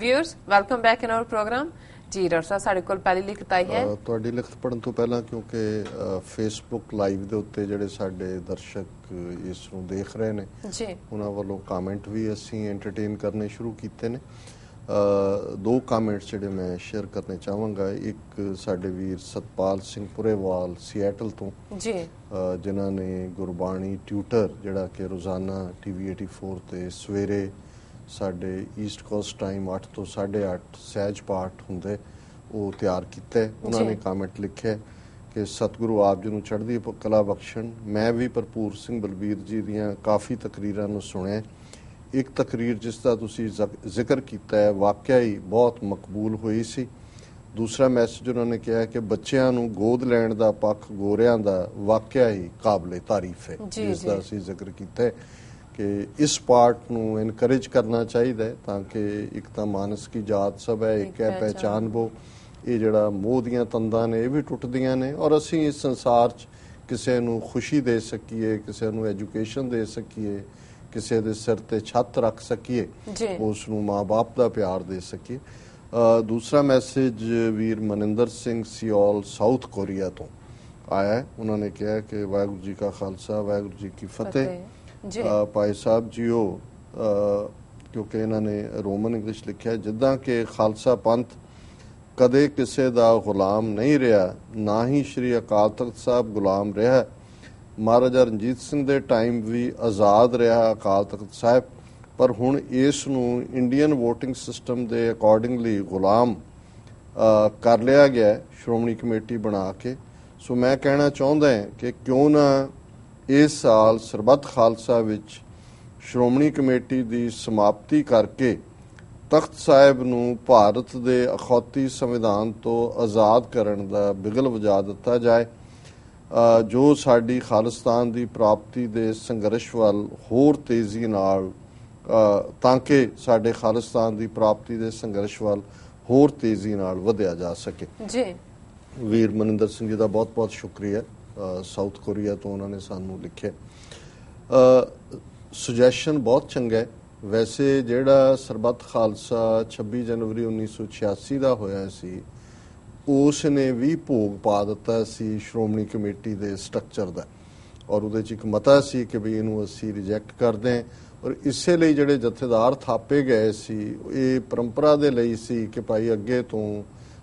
Viewers, welcome back in our program. जी doctor साहब साढ़े कोल पहली लिखत आई है ਤੁਹਾਡੀ ਲਿਖਤ ਪੜਨ ਤੋਂ ਪਹਿਲਾਂ ਕਿਉਂਕਿ ਫੇਸਬੁੱਕ ਲਾਈਵ ਦੇ ਉੱਤੇ ਜਿਹੜੇ ਸਾਡੇ ਦਰਸ਼ਕ ਇਸ ਨੂੰ ਦੇਖ ਰਹੇ ਨੇ ਜੀ ਉਹਨਾਂ ਵੱਲੋਂ ਕਮੈਂਟ ਵੀ ਅਸੀਂ ਐਂਟਰਟੇਨ ਕਰਨੇ ਸ਼ੁਰੂ ਕੀਤੇ ਨੇ ਦੋ ਕਮੈਂਟਸ ਜਿਹੜੇ ਮੈਂ ਸ਼ੇਅਰ ਕਰਨੇ ਚਾਹਾਂਗਾ ਇੱਕ ਸਾਡੇ ਵੀਰ ਸਤਪਾਲ ਸਿੰਘ ਪੁਰੇਵਾਲ ਸੀਐਟਲ ਤੋਂ ਜੀ ਜਿਨ੍ਹਾਂ ਨੇ ਗੁਰਬਾਣੀ ਟਿਊਟਰ ਜਿਹੜਾ ਕਿ ਰੋਜ਼ਾਨਾ ਟੀਵੀ 84 ਤੇ ਸਵੇਰੇ ਸਾਡੇ ਈਸਟ ਕੋਸਟ ਟਾਈਮ 8 ਤੋਂ 8:30 ਸਹਿਜ ਪਾਠ ਹੁੰਦੇ ਉਹ ਤਿਆਰ ਕੀਤਾ ਉਹਨਾਂ ਨੇ ਕਮੈਂਟ ਲਿਖਿਆ ਕਿ ਸਤਿਗੁਰੂ ਆਪ ਜੀ ਨੂੰ ਚੜ੍ਹਦੀ ਕਲਾ ਬਖਸ਼ਣ ਮੈਂ ਵੀ ਭਰਪੂਰ ਸਿੰਘ ਬਲਬੀਰ ਜੀ ਦੀਆਂ ਕਾਫੀ ਤਕਰੀਰਾਂ ਨੂੰ ਸੁਣਿਆ ਇੱਕ ਤਕਰੀਰ ਜਿਸ ਦਾ ਤੁਸੀਂ ਜ਼ਿਕਰ ਕੀਤਾ ਹੈ ਵਾਕਿਆ ਹੀ ਬਹੁਤ ਮਕਬੂਲ ਹੋਈ ਸੀ ਦੂਸਰਾ ਮੈਸੇਜ ਉਹਨਾਂ ਨੇ ਕਿਹਾ ਕਿ ਬੱਚਿਆਂ ਨੂੰ ਗੋਦ ਲੈਣ ਦਾ ਪੱਖ ਗੋਰਿਆਂ ਦਾ ਵਾਕਿਆ ਹੀ ਕਾਬਲੇ ਤਾਰੀਫ ਹੈ ਜਿਸ ਦਾ ਅਸੀਂ ਜ਼ਿਕਰ ਕੀਤਾ कि इस पार्ट ਨੂੰ एनकरेज करना चाहिए ताकि एक तो मानस की जात सब है एक है पहचान वो ये जड़ा मोह ਦੀਆਂ ਤੰਦਾਂ ਨੇ ਇਹ ਵੀ ਟੁੱਟਦੀਆਂ ਨੇ ਔਰ ਅਸੀਂ ਇਸ ਸੰਸਾਰ 'ਚ ਕਿਸੇ ਨੂੰ ਖੁਸ਼ੀ ਦੇ ਸਕੀਏ ਕਿਸੇ ਨੂੰ ਐਜੂਕੇਸ਼ਨ ਦੇ ਸਕੀਏ ਕਿਸੇ ਦੇ ਸਿਰ ਤੇ ਛੱਤ ਰੱਖ ਸਕੀਏ ਉਸ ਨੂੰ ਮਾਂ-ਬਾਪ ਦਾ ਪਿਆਰ ਦੇ ਸਕੀਏ दूसरा मैसेज वीर Maninder Singh Seoul South Korea तो आया है उन्होंने कहा कि वाहिगुरू जी का खालसा वाहिगुरू जी की फतेह ਭਾਈ ਸਾਹਿਬ ਜੀਓ ਕਿਉਂਕਿ ਇਹਨਾਂ ਨੇ ਰੋਮਨ ਇੰਗਲਿਸ਼ ਲਿਖਿਆ ਜਿੱਦਾਂ ਕਿ ਖਾਲਸਾ ਪੰਥ ਕਦੇ ਕਿਸੇ ਦਾ ਗੁਲਾਮ ਨਹੀਂ ਰਿਹਾ ਨਾ ਹੀ ਸ਼੍ਰੀ ਅਕਾਲ ਤਖਤ ਸਾਹਿਬ ਗੁਲਾਮ ਰਿਹਾ ਮਹਾਰਾਜਾ ਰਣਜੀਤ ਸਿੰਘ ਦੇ ਟਾਈਮ ਵੀ ਆਜ਼ਾਦ ਰਿਹਾ ਅਕਾਲ ਤਖਤ ਸਾਹਿਬ ਪਰ ਹੁਣ ਇਸ ਨੂੰ ਇੰਡੀਅਨ ਵੋਟਿੰਗ ਸਿਸਟਮ ਦੇ ਅਕੋਰਡਿੰਗਲੀ ਗੁਲਾਮ ਕਰ ਲਿਆ ਗਿਆ ਸ਼੍ਰੋਮਣੀ ਕਮੇਟੀ ਬਣਾ ਕੇ ਸੋ ਮੈਂ ਕਹਿਣਾ ਚਾਹੁੰਦਾ ਕਿ ਕਿਉਂ ਨਾ ਇਸ ਸਾਲ ਸਰਬੱਤ ਖਾਲਸਾ ਵਿੱਚ ਸ਼੍ਰੋਮਣੀ ਕਮੇਟੀ ਦੀ ਸਮਾਪਤੀ ਕਰਕੇ ਤਖਤ ਸਾਹਿਬ ਨੂੰ ਭਾਰਤ ਦੇ ਅਖੌਤੀ ਸੰਵਿਧਾਨ ਤੋਂ ਆਜ਼ਾਦ ਕਰਨ ਦਾ ਬਿਗਲ ਵਜਾ ਦਿੱਤਾ ਜਾਏ ਜੋ ਸਾਡੀ ਖਾਲਿਸਤਾਨ ਦੀ ਪ੍ਰਾਪਤੀ ਦੇ ਸੰਘਰਸ਼ ਵੱਲ ਹੋਰ ਤੇਜ਼ੀ ਨਾਲ ਤਾਂ ਕਿ ਸਾਡੇ ਖਾਲਿਸਤਾਨ ਦੀ ਪ੍ਰਾਪਤੀ ਦੇ ਸੰਘਰਸ਼ ਵੱਲ ਹੋਰ ਤੇਜ਼ੀ ਨਾਲ ਵਧਿਆ ਜਾ ਸਕੇ ਜੀ ਵੀਰ ਮਨਿੰਦਰ ਸਿੰਘ ਜੀ ਦਾ ਬਹੁਤ ਬਹੁਤ ਸ਼ੁਕਰੀਆ ਸਾਊਥ ਕੋਰੀਆ ਤੋਂ ਉਹਨਾਂ ਨੇ ਸਾਨੂੰ ਲਿਖਿਆ ਸੁਜੈਸ਼ਨ ਬਹੁਤ ਚੰਗਾ ਹੈ ਵੈਸੇ ਜਿਹੜਾ ਸਰਬੱਤ ਖਾਲਸਾ 26 ਜਨਵਰੀ 1986 ਦਾ ਹੋਇਆ ਸੀ ਉਸ ਨੇ ਵੀ ਭੋਗ ਪਾ ਦਿੱਤਾ ਸੀ ਸ਼੍ਰੋਮਣੀ ਕਮੇਟੀ ਦੇ ਸਟਰਕਚਰ ਦਾ ਔਰ ਉਹਦੇ 'ਚ ਇੱਕ ਮਤਾ ਸੀ ਕਿ ਵੀ ਇਹਨੂੰ ਅਸੀਂ ਰਿਜੈਕਟ ਕਰਦੇ ਹਾਂ ਔਰ ਇਸੇ ਲਈ ਜਿਹੜੇ ਜਥੇਦਾਰ ਥਾਪੇ ਗਏ ਸੀ ਇਹ ਪਰੰਪਰਾ ਦੇ ਲਈ ਸੀ ਕਿ ਭਾਈ ਅੱਗੇ ਤੋਂ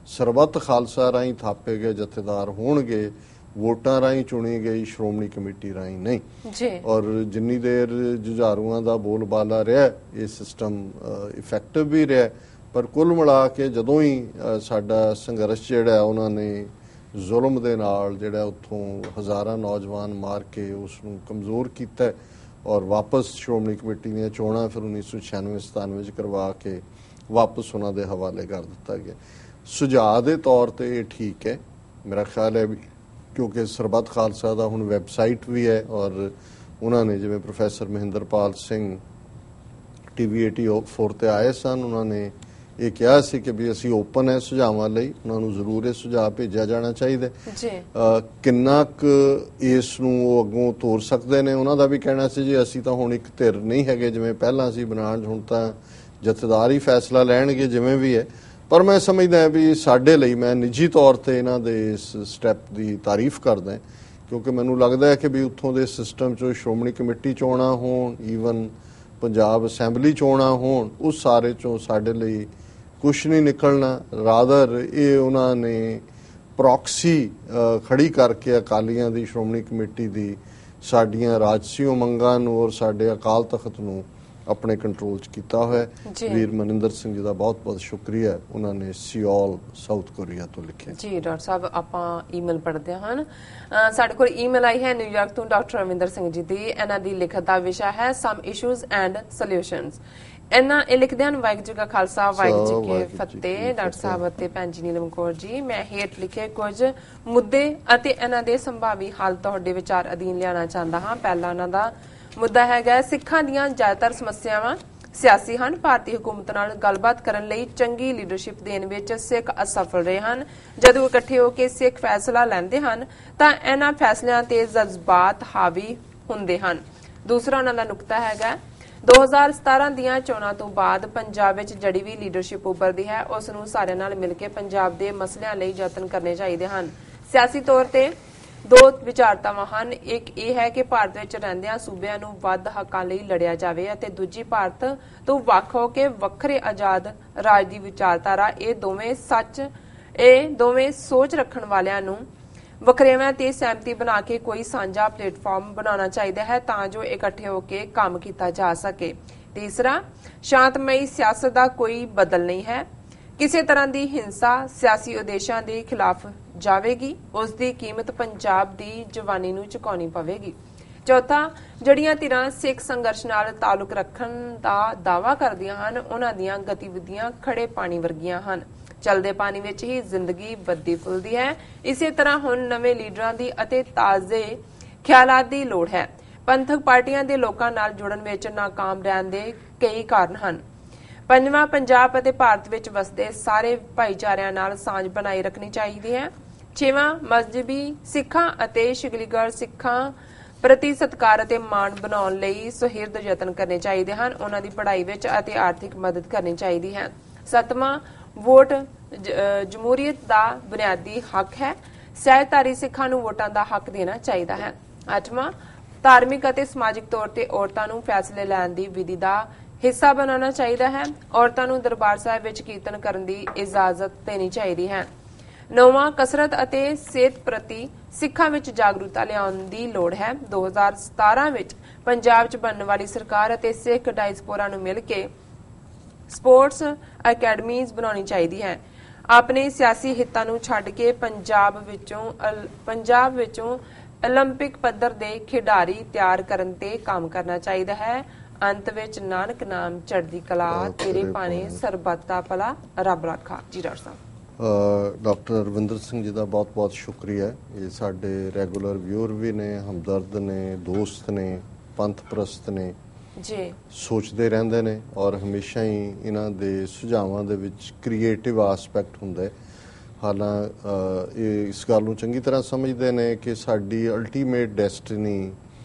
ਸਰਬੱਤ ਖਾਲਸਾ ਰਾਹੀਂ ਥਾਪੇ ਗਏ ਜਥੇਦਾਰ ਹੋਣਗੇ ਵੋਟਾਂ ਰਾਹੀਂ ਚੁਣੀ ਗਈ ਸ਼੍ਰੋਮਣੀ ਕਮੇਟੀ ਰਾਹੀਂ ਨਹੀਂ ਔਰ ਜਿੰਨੀ ਦੇਰ ਜੁਝਾਰੂਆਂ ਦਾ ਬੋਲਬਾਲਾ ਰਿਹਾ ਇਹ ਸਿਸਟਮ ਇਫੈਕਟਿਵ ਵੀ ਰਿਹਾ ਪਰ ਕੁੱਲ ਮਿਲਾ ਕੇ ਜਦੋਂ ਹੀ ਸਾਡਾ ਸੰਘਰਸ਼ ਜਿਹੜਾ ਉਹਨਾਂ ਨੇ ਜ਼ੁਲਮ ਦੇ ਨਾਲ ਜਿਹੜਾ ਉੱਥੋਂ ਹਜ਼ਾਰਾਂ ਨੌਜਵਾਨ ਮਾਰ ਕੇ ਉਸ ਨੂੰ ਕਮਜ਼ੋਰ ਕੀਤਾ ਔਰ ਵਾਪਸ ਸ਼੍ਰੋਮਣੀ ਕਮੇਟੀ ਦੀਆਂ ਚੋਣਾਂ ਫਿਰ 1996-97 ਵਿੱਚ ਕਰਵਾ ਕੇ ਵਾਪਸ ਉਹਨਾਂ ਦੇ ਹਵਾਲੇ ਕਰ ਦਿੱਤਾ ਗਿਆ ਸੁਝਾਅ ਦੇ ਤੌਰ ਤੇ ਇਹ ਠੀਕ ਹੈ ਮੇਰਾ ਖਿਆਲ ਹੈ ਵੀ ਕਿਉਂਕਿ ਸਰਬੱਤ ਖਾਲਸਾ ਦਾ ਹੁਣ ਵੈਬਸਾਈਟ ਵੀ ਹੈ ਔਰ ਉਹਨਾਂ ਨੇ ਜਿਵੇਂ ਪ੍ਰੋਫੈਸਰ ਮਹਿੰਦਰਪਾਲ ਸਿੰਘ ਟੀਵੀ 84 ਤੇ ਆਏ ਸਨ ਉਹਨਾਂ ਨੇ ਇਹ ਕਿਹਾ ਸੀ ਕਿ ਵੀ ਅਸੀਂ ਓਪਨ ਹੈ ਸੁਝਾਵਾਂ ਲਈ ਉਹਨਾਂ ਨੂੰ ਜ਼ਰੂਰ ਇਹ ਸੁਝਾਅ ਭੇਜਿਆ ਜਾਣਾ ਚਾਹੀਦਾ ਕਿੰਨਾ ਕੁ ਇਸ ਨੂੰ ਉਹ ਅੱਗੋਂ ਤੋਰ ਸਕਦੇ ਨੇ ਉਹਨਾਂ ਦਾ ਵੀ ਕਹਿਣਾ ਸੀ ਜੀ ਅਸੀਂ ਤਾਂ ਹੁਣ ਇੱਕ ਧਿਰ ਨਹੀਂ ਹੈਗੇ ਜਿਵੇਂ ਪਹਿਲਾਂ ਸੀ ਬਣਾਉਣ ਹੁਣ ਤਾਂ ਜਥੇਦਾਰ ਹੀ ਫੈਸਲਾ ਲੈਣਗੇ ਜਿਵੇਂ ਵੀ ਹੈ ਪਰ ਮੈਂ ਸਮਝਦਾ ਵੀ ਸਾਡੇ ਲਈ ਮੈਂ ਨਿੱਜੀ ਤੌਰ ਤੇ ਇਹਨਾਂ ਦੇ ਇਸ ਸਟੈਪ ਦੀ ਤਾਰੀਫ ਕਰਦਾ ਕਿਉਂਕਿ ਮੈਨੂੰ ਲੱਗਦਾ ਹੈ ਕਿ ਵੀ ਉੱਥੋਂ ਦੇ ਸਿਸਟਮ 'ਚੋਂ ਸ਼੍ਰੋਮਣੀ ਕਮੇਟੀ ਚੋਣਾਂ ਹੋਣ ਈਵਨ ਪੰਜਾਬ ਅਸੈਂਬਲੀ ਚੋਣਾਂ ਹੋਣ ਉਸ ਸਾਰੇ 'ਚੋਂ ਸਾਡੇ ਲਈ ਕੁਛ ਨਹੀਂ ਨਿਕਲਣਾ ਰਾਦਰ ਇਹ ਉਹਨਾਂ ਨੇ ਪ੍ਰੋਕਸੀ ਖੜੀ ਕਰਕੇ ਅਕਾਲੀਆਂ ਦੀ ਸ਼੍ਰੋਮਣੀ ਕਮੇਟੀ ਦੀ ਸਾਡੀਆਂ ਰਾਜਸੀ ਉਮੰਗਾਂ ਨੂੰ ਔਰ ਸਾਡੇ ਅਕਾਲ ਤਖਤ ਨੂੰ ਆਪਣੇ ਕੰਟਰੋਲ 'ਚ ਕੀਤਾ ਹੋਇਆ ਵੀਰ ਮਨਿੰਦਰ ਸਿੰਘ ਜੀ ਦਾ ਬਹੁਤ ਬਹੁਤ ਸ਼ੁਕਰੀਆ ਉਹਨਾਂ ਨੇ ਸਿਓਲ ਸਾਊਥ ਕੋਰੀਆ ਤੋਂ ਲਿਖਿਆ ਜੀ ਡਾਕਟਰ ਸਾਹਿਬ ਆਪਾਂ ਈਮੇਲ ਪੜ੍ਹਦੇ ਹਨ ਸਾਡੇ ਕੋਲ ਈਮੇਲ ਆਈ ਹੈ ਨਿਊਯਾਰਕ ਤੋਂ ਡਾਕਟਰ ਰਵਿੰਦਰ ਸਿੰਘ ਜੀ ਦੀ ਇਹਨਾਂ ਦੀ ਲਿਖਤ ਦਾ ਵਿਸ਼ਾ ਹੈ ਸਮ ਇਸ਼ੂਜ਼ ਐਂਡ ਸੋਲਿਊਸ਼ਨਸ ਇਹਨਾਂ ਇਹ ਲਿਖਦੇ ਹਨ ਵਾਹਿਗੁਰੂ ਜੀ ਕਾ ਖਾਲਸਾ ਵਾਹਿਗੁਰੂ ਜੀ ਕੀ ਫਤਿਹ ਡਾਕਟਰ ਸਾਹਿਬ ਅਤੇ ਭੈਣ ਜੀ ਨੀਲਮ ਕੌਰ ਜੀ ਮੈਂ ਹੇਠ ਲਿਖੇ ਕੁਝ ਮੁੱਦੇ ਅਤੇ ਇਹਨਾਂ ਦੇ ਸੰਭਾਵੀ ਹੱਲ ਤੁਹਾਡੇ ਵਿਚਾਰ ਅਧੀਨ ਲਿਆਉਣਾ ਚਾਹੁੰਦਾ ਹਾਂ ਪਹਿਲਾ ਉਹਨਾਂ ਦਾ ਮੁੱਦਾ ਹੈਗਾ ਸਿੱਖਾਂ ਦੀਆਂ ਜ਼ਿਆਦਾਤਰ ਸਮੱਸਿਆਵਾਂ ਸਿਆਸੀ ਹਨ ਭਾਰਤੀ ਹਕੂਮਤ ਨਾਲ ਗੱਲਬਾਤ ਕਰਨ ਲਈ ਚੰਗੀ ਲੀਡਰਸ਼ਿਪ ਦੇਣ ਵਿੱਚ ਸਿੱਖ ਅਸਫਲ ਰਹੇ ਹਨ ਜਦੋਂ ਇਕੱਠੇ ਹੋ ਕੇ ਸਿੱਖ ਫੈਸਲਾ ਲੈਂਦੇ ਹਨ ਤਾਂ ਇਹਨਾਂ ਫੈਸਲਿਆਂ ਤੇ ਜਜ਼ਬਾਤ ਹਾਵੀ ਹੁੰਦੇ ਹਨ ਦੂਸਰਾ ਉਹਨਾਂ ਦਾ ਨੁਕਤਾ ਹੈਗਾ 2017 ਦੀਆਂ ਚੋਣਾਂ ਤੋਂ ਬਾਅਦ ਪੰਜਾਬ ਵਿੱਚ ਜਿਹੜੀ ਵੀ ਲੀਡਰਸ਼ਿਪ ਉੱਭਰਦੀ ਹੈ ਉਸ ਨੂੰ ਸਾਰਿਆਂ ਨਾਲ ਮਿਲ ਕੇ ਪੰਜਾਬ ਦੇ ਮਸਲਿਆਂ ਲਈ ਯਤਨ ਕਰਨੇ ਚਾਹੀਦੇ ਹਨ। ਸਿਆਸੀ ਤੌਰ ਤੇ ਦੋ ਵਿਚਾਰਤਾਵਾਂ ਹਨ। ਇੱਕ ਇਹ ਹੈ ਕਿ ਭਾਰਤ ਵਿੱਚ ਰਹਿੰਦਿਆਂ ਸੂਬਿਆਂ ਨੂੰ ਵੱਧ ਹੱਕਾਂ ਲਈ ਲੜਿਆ ਜਾਵੇ ਅਤੇ ਦੂਜੀ ਭਾਰਤ ਤੋਂ ਵੱਖ ਹੋ ਕੇ ਵੱਖਰੇ ਆਜ਼ਾਦ ਰਾਜ ਦੀ ਵਿਚਾਰਧਾਰਾ। ਇਹ ਦੋਵੇਂ ਸੋਚ ਰੱਖਣ ਵਾਲਿਆਂ ਨੂੰ ਵਖਰੇਵਾਂ ਤੇ ਸਹਿਮਤੀ ਬਣਾ ਕੇ ਕੋਈ ਸਾਂਝਾ ਪਲੇਟਫਾਰਮ ਬਣਾਉਣਾ ਚਾਹੀਦਾ ਹੈ ਤਾਂ ਜੋ ਇਕੱਠੇ ਹੋ ਕੇ ਕੰਮ ਕੀਤਾ ਜਾ ਸਕੇ। ਤੀਸਰਾ, ਸ਼ਾਂਤਮਈ ਸਿਆਸਤ ਦਾ ਕੋਈ ਬਦਲ ਨਹੀਂ ਹੈ। ਕਿਸੇ ਤਰ੍ਹਾਂ ਦੀ ਹਿੰਸਾ ਸਿਆਸੀ ਉਦੇਸ਼ਾਂ ਦੇ ਖਿਲਾਫ ਜਾਵੇਗੀ, ਉਸ ਦੀ ਕੀਮਤ ਪੰਜਾਬ ਦੀ ਜਵਾਨੀ ਨੂੰ ਚੁਕਾਉਣੀ ਪਵੇਗੀ। ਚੌਥਾ, ਜਿਹੜੀਆਂ ਧਿਰਾਂ ਸਿੱਖ ਸੰਘਰਸ਼ ਨਾਲ ਤਾਲੁਕ ਰੱਖਣ ਦਾ ਦਾਅਵਾ ਕਰਦੀਆਂ ਹਨ ਉਹਨਾਂ ਦੀਆਂ ਗਤੀਵਿਧੀਆਂ ਖੜੇ ਪਾਣੀ ਵਰਗੀਆਂ ਹਨ। ਚਲਦੇ ਪਾਣੀ ਵਿੱਚ ਹੀ ਜ਼ਿੰਦਗੀ ਵੱਧਦੀ ਫੁੱਲਦੀ ਹੈ। ਇਸੇ ਤਰ੍ਹਾਂ ਹੁਣ ਨਵੇਂ ਲੀਡਰਾਂ ਦੀ ਅਤੇ ਤਾਜ਼ੇ ਖਿਆਲਾਤ ਦੀ ਲੋੜ ਹੈ। ਪੰਥਕ ਪਾਰਟੀਆਂ ਦੇ ਲੋਕਾਂ ਨਾਲ ਜੁੜਨ ਵਿੱਚ ਨਾਕਾਮ ਰਹਿਣ ਦੇ ਕਈ ਕਾਰਨ ਹਨ। ਪੰਜਵਾਂ, ਪੰਜਾਬ ਅਤੇ ਭਾਰਤ ਵਿੱਚ ਵਸਦੇ ਸਾਰੇ ਭਾਈਚਾਰਿਆਂ ਨਾਲ ਸਾਂਝ ਬਣਾਈ ਰੱਖਣੀ ਚਾਹੀਦੀ ਹੈ। ਛੇਵਾਂ, ਮਜ਼ਹਬੀ ਸਿੱਖਾਂ ਅਤੇ ਸ਼ਿਗਲੀਗੜ ਸਿੱਖਾਂ ਪ੍ਰਤੀ ਸਤਿਕਾਰ ਅਤੇ ਮਾਣ ਬਣਾਉਣ ਲਈ ਸੁਹਿਰਦ ਯਤਨ ਕਰਨੇ ਚਾਹੀਦੇ ਹਨ। ਉਹਨਾਂ ਦੀ ਪੜ੍ਹਾਈ ਵਿੱਚ ਅਤੇ ਆਰਥਿਕ ਮਦਦ ਕਰਨੀ ਚਾਹੀਦੀ ਹੈ। ਸੱਤਵਾਂ, ਵੋਟ ਜਮਹੂਰੀਅਤ ਦਾ ਬੁਨਿਆਦੀ ਹੱਕ ਹੈ। ਸਹਿਜਧਾਰੀ ਸਿੱਖਾਂ ਨੂੰ ਵੋਟਾਂ ਦਾ ਹੱਕ ਦੇਣਾ ਚਾਹੀਦਾ ਹੈ। ਅੱਠਵਾਂ, ਧਾਰਮਿਕ ਅਤੇ ਸਮਾਜਿਕ ਤੌਰ ਤੇ ਔਰਤਾਂ ਨੂੰ ਫੈਸਲੇ ਲੈਣ ਦੀ ਵਿਧੀ ਦਾ ਹਿੱਸਾ ਬਣਾਉਣਾ ਚਾਹੀਦਾ ਹੈ। ਔਰਤਾਂ ਨੂੰ ਦਰਬਾਰ ਸਾਹਿਬ ਵਿੱਚ ਕੀਰਤਨ ਕਰਨ ਦੀ ਇਜਾਜ਼ਤ ਦੇਣੀ ਚਾਹੀਦੀ ਹੈ। ਨੌਵਾਂ, ਕਸਰਤ ਅਤੇ ਸਿਹਤ ਪ੍ਰਤੀ ਸਿੱਖਾਂ ਵਿੱਚ ਜਾਗਰੂਕਤਾ ਲਿਆਉਣ ਦੀ ਲੋੜ ਹੈ। 2017 ਵਿੱਚ ਪੰਜਾਬ 'ਚ ਬਣਨ ਵਾਲੀ ਸਰਕਾਰ ਅਤੇ ਸਿੱਖ ਡਾਇਸਪੋਰਾ ਨੂੰ ਮਿਲ ਕੇ ਸਪੋਰਟਸ ਅਕੈਡਮੀਜ਼ ਬਣਾਉਣੀ ਚਾਹੀਦੀ ਹੈ। ਆਪਣੇ ਸਿਆਸੀ ਹਿੱਤਾਂ ਨੂੰ ਛੱਡ ਕੇ ਪੰਜਾਬ ਵਿੱਚੋਂ 올림픽 ਪੱਧਰ ਦੇ ਖਿਡਾਰੀ ਤਿਆਰ ਕਰਨ ਤੇ ਕੰਮ ਕਰਨਾ ਚਾਹੀਦਾ ਹੈ। ਅੰਤ ਵਿੱਚ ਨਾਨਕ ਨਾਮ ਚੜ੍ਹਦੀ ਕਲਾ ਤੇਰੇ ਪਾਣੇ ਸਰਬੱਤ ਦਾ ਭਲਾ ਰੱਬ ਰਾਖਾ। ਜੀ ਡਾਕਟਰ ਸਾਹਿਬ। ਡਾਕਟਰ ਰਵਿੰਦਰ ਸਿੰਘ ਜੀ ਦਾ ਬਹੁਤ-ਬਹੁਤ ਸ਼ੁਕਰੀਆ। ਇਹ ਸਾਡੇ ਰੈਗੂਲਰ ਵਿਊਅਰ ਵੀ ਨੇ, ਹਮਦਰਦ ਨੇ, ਦੋਸਤ ਨੇ, ਪੰਥ ਪ੍ਰਸਤ ਨੇ ਜੀ, ਸੋਚਦੇ ਰਹਿੰਦੇ ਨੇ ਔਰ ਹਮੇਸ਼ਾ ਹੀ ਇਹਨਾਂ ਦੇ ਸੁਝਾਵਾਂ ਦੇ ਵਿੱਚ ਕ੍ਰੀਏਟਿਵ ਆਸਪੈਕਟ ਹੁੰਦਾ ਹੈ। ਇਹ ਇਸ ਗੱਲ ਨੂੰ ਚੰਗੀ ਤਰ੍ਹਾਂ ਸਮਝਦੇ ਨੇ ਕਿ ਸਾਡੀ ਅਲਟੀਮੇਟ ਡੈਸਟੀਨੀ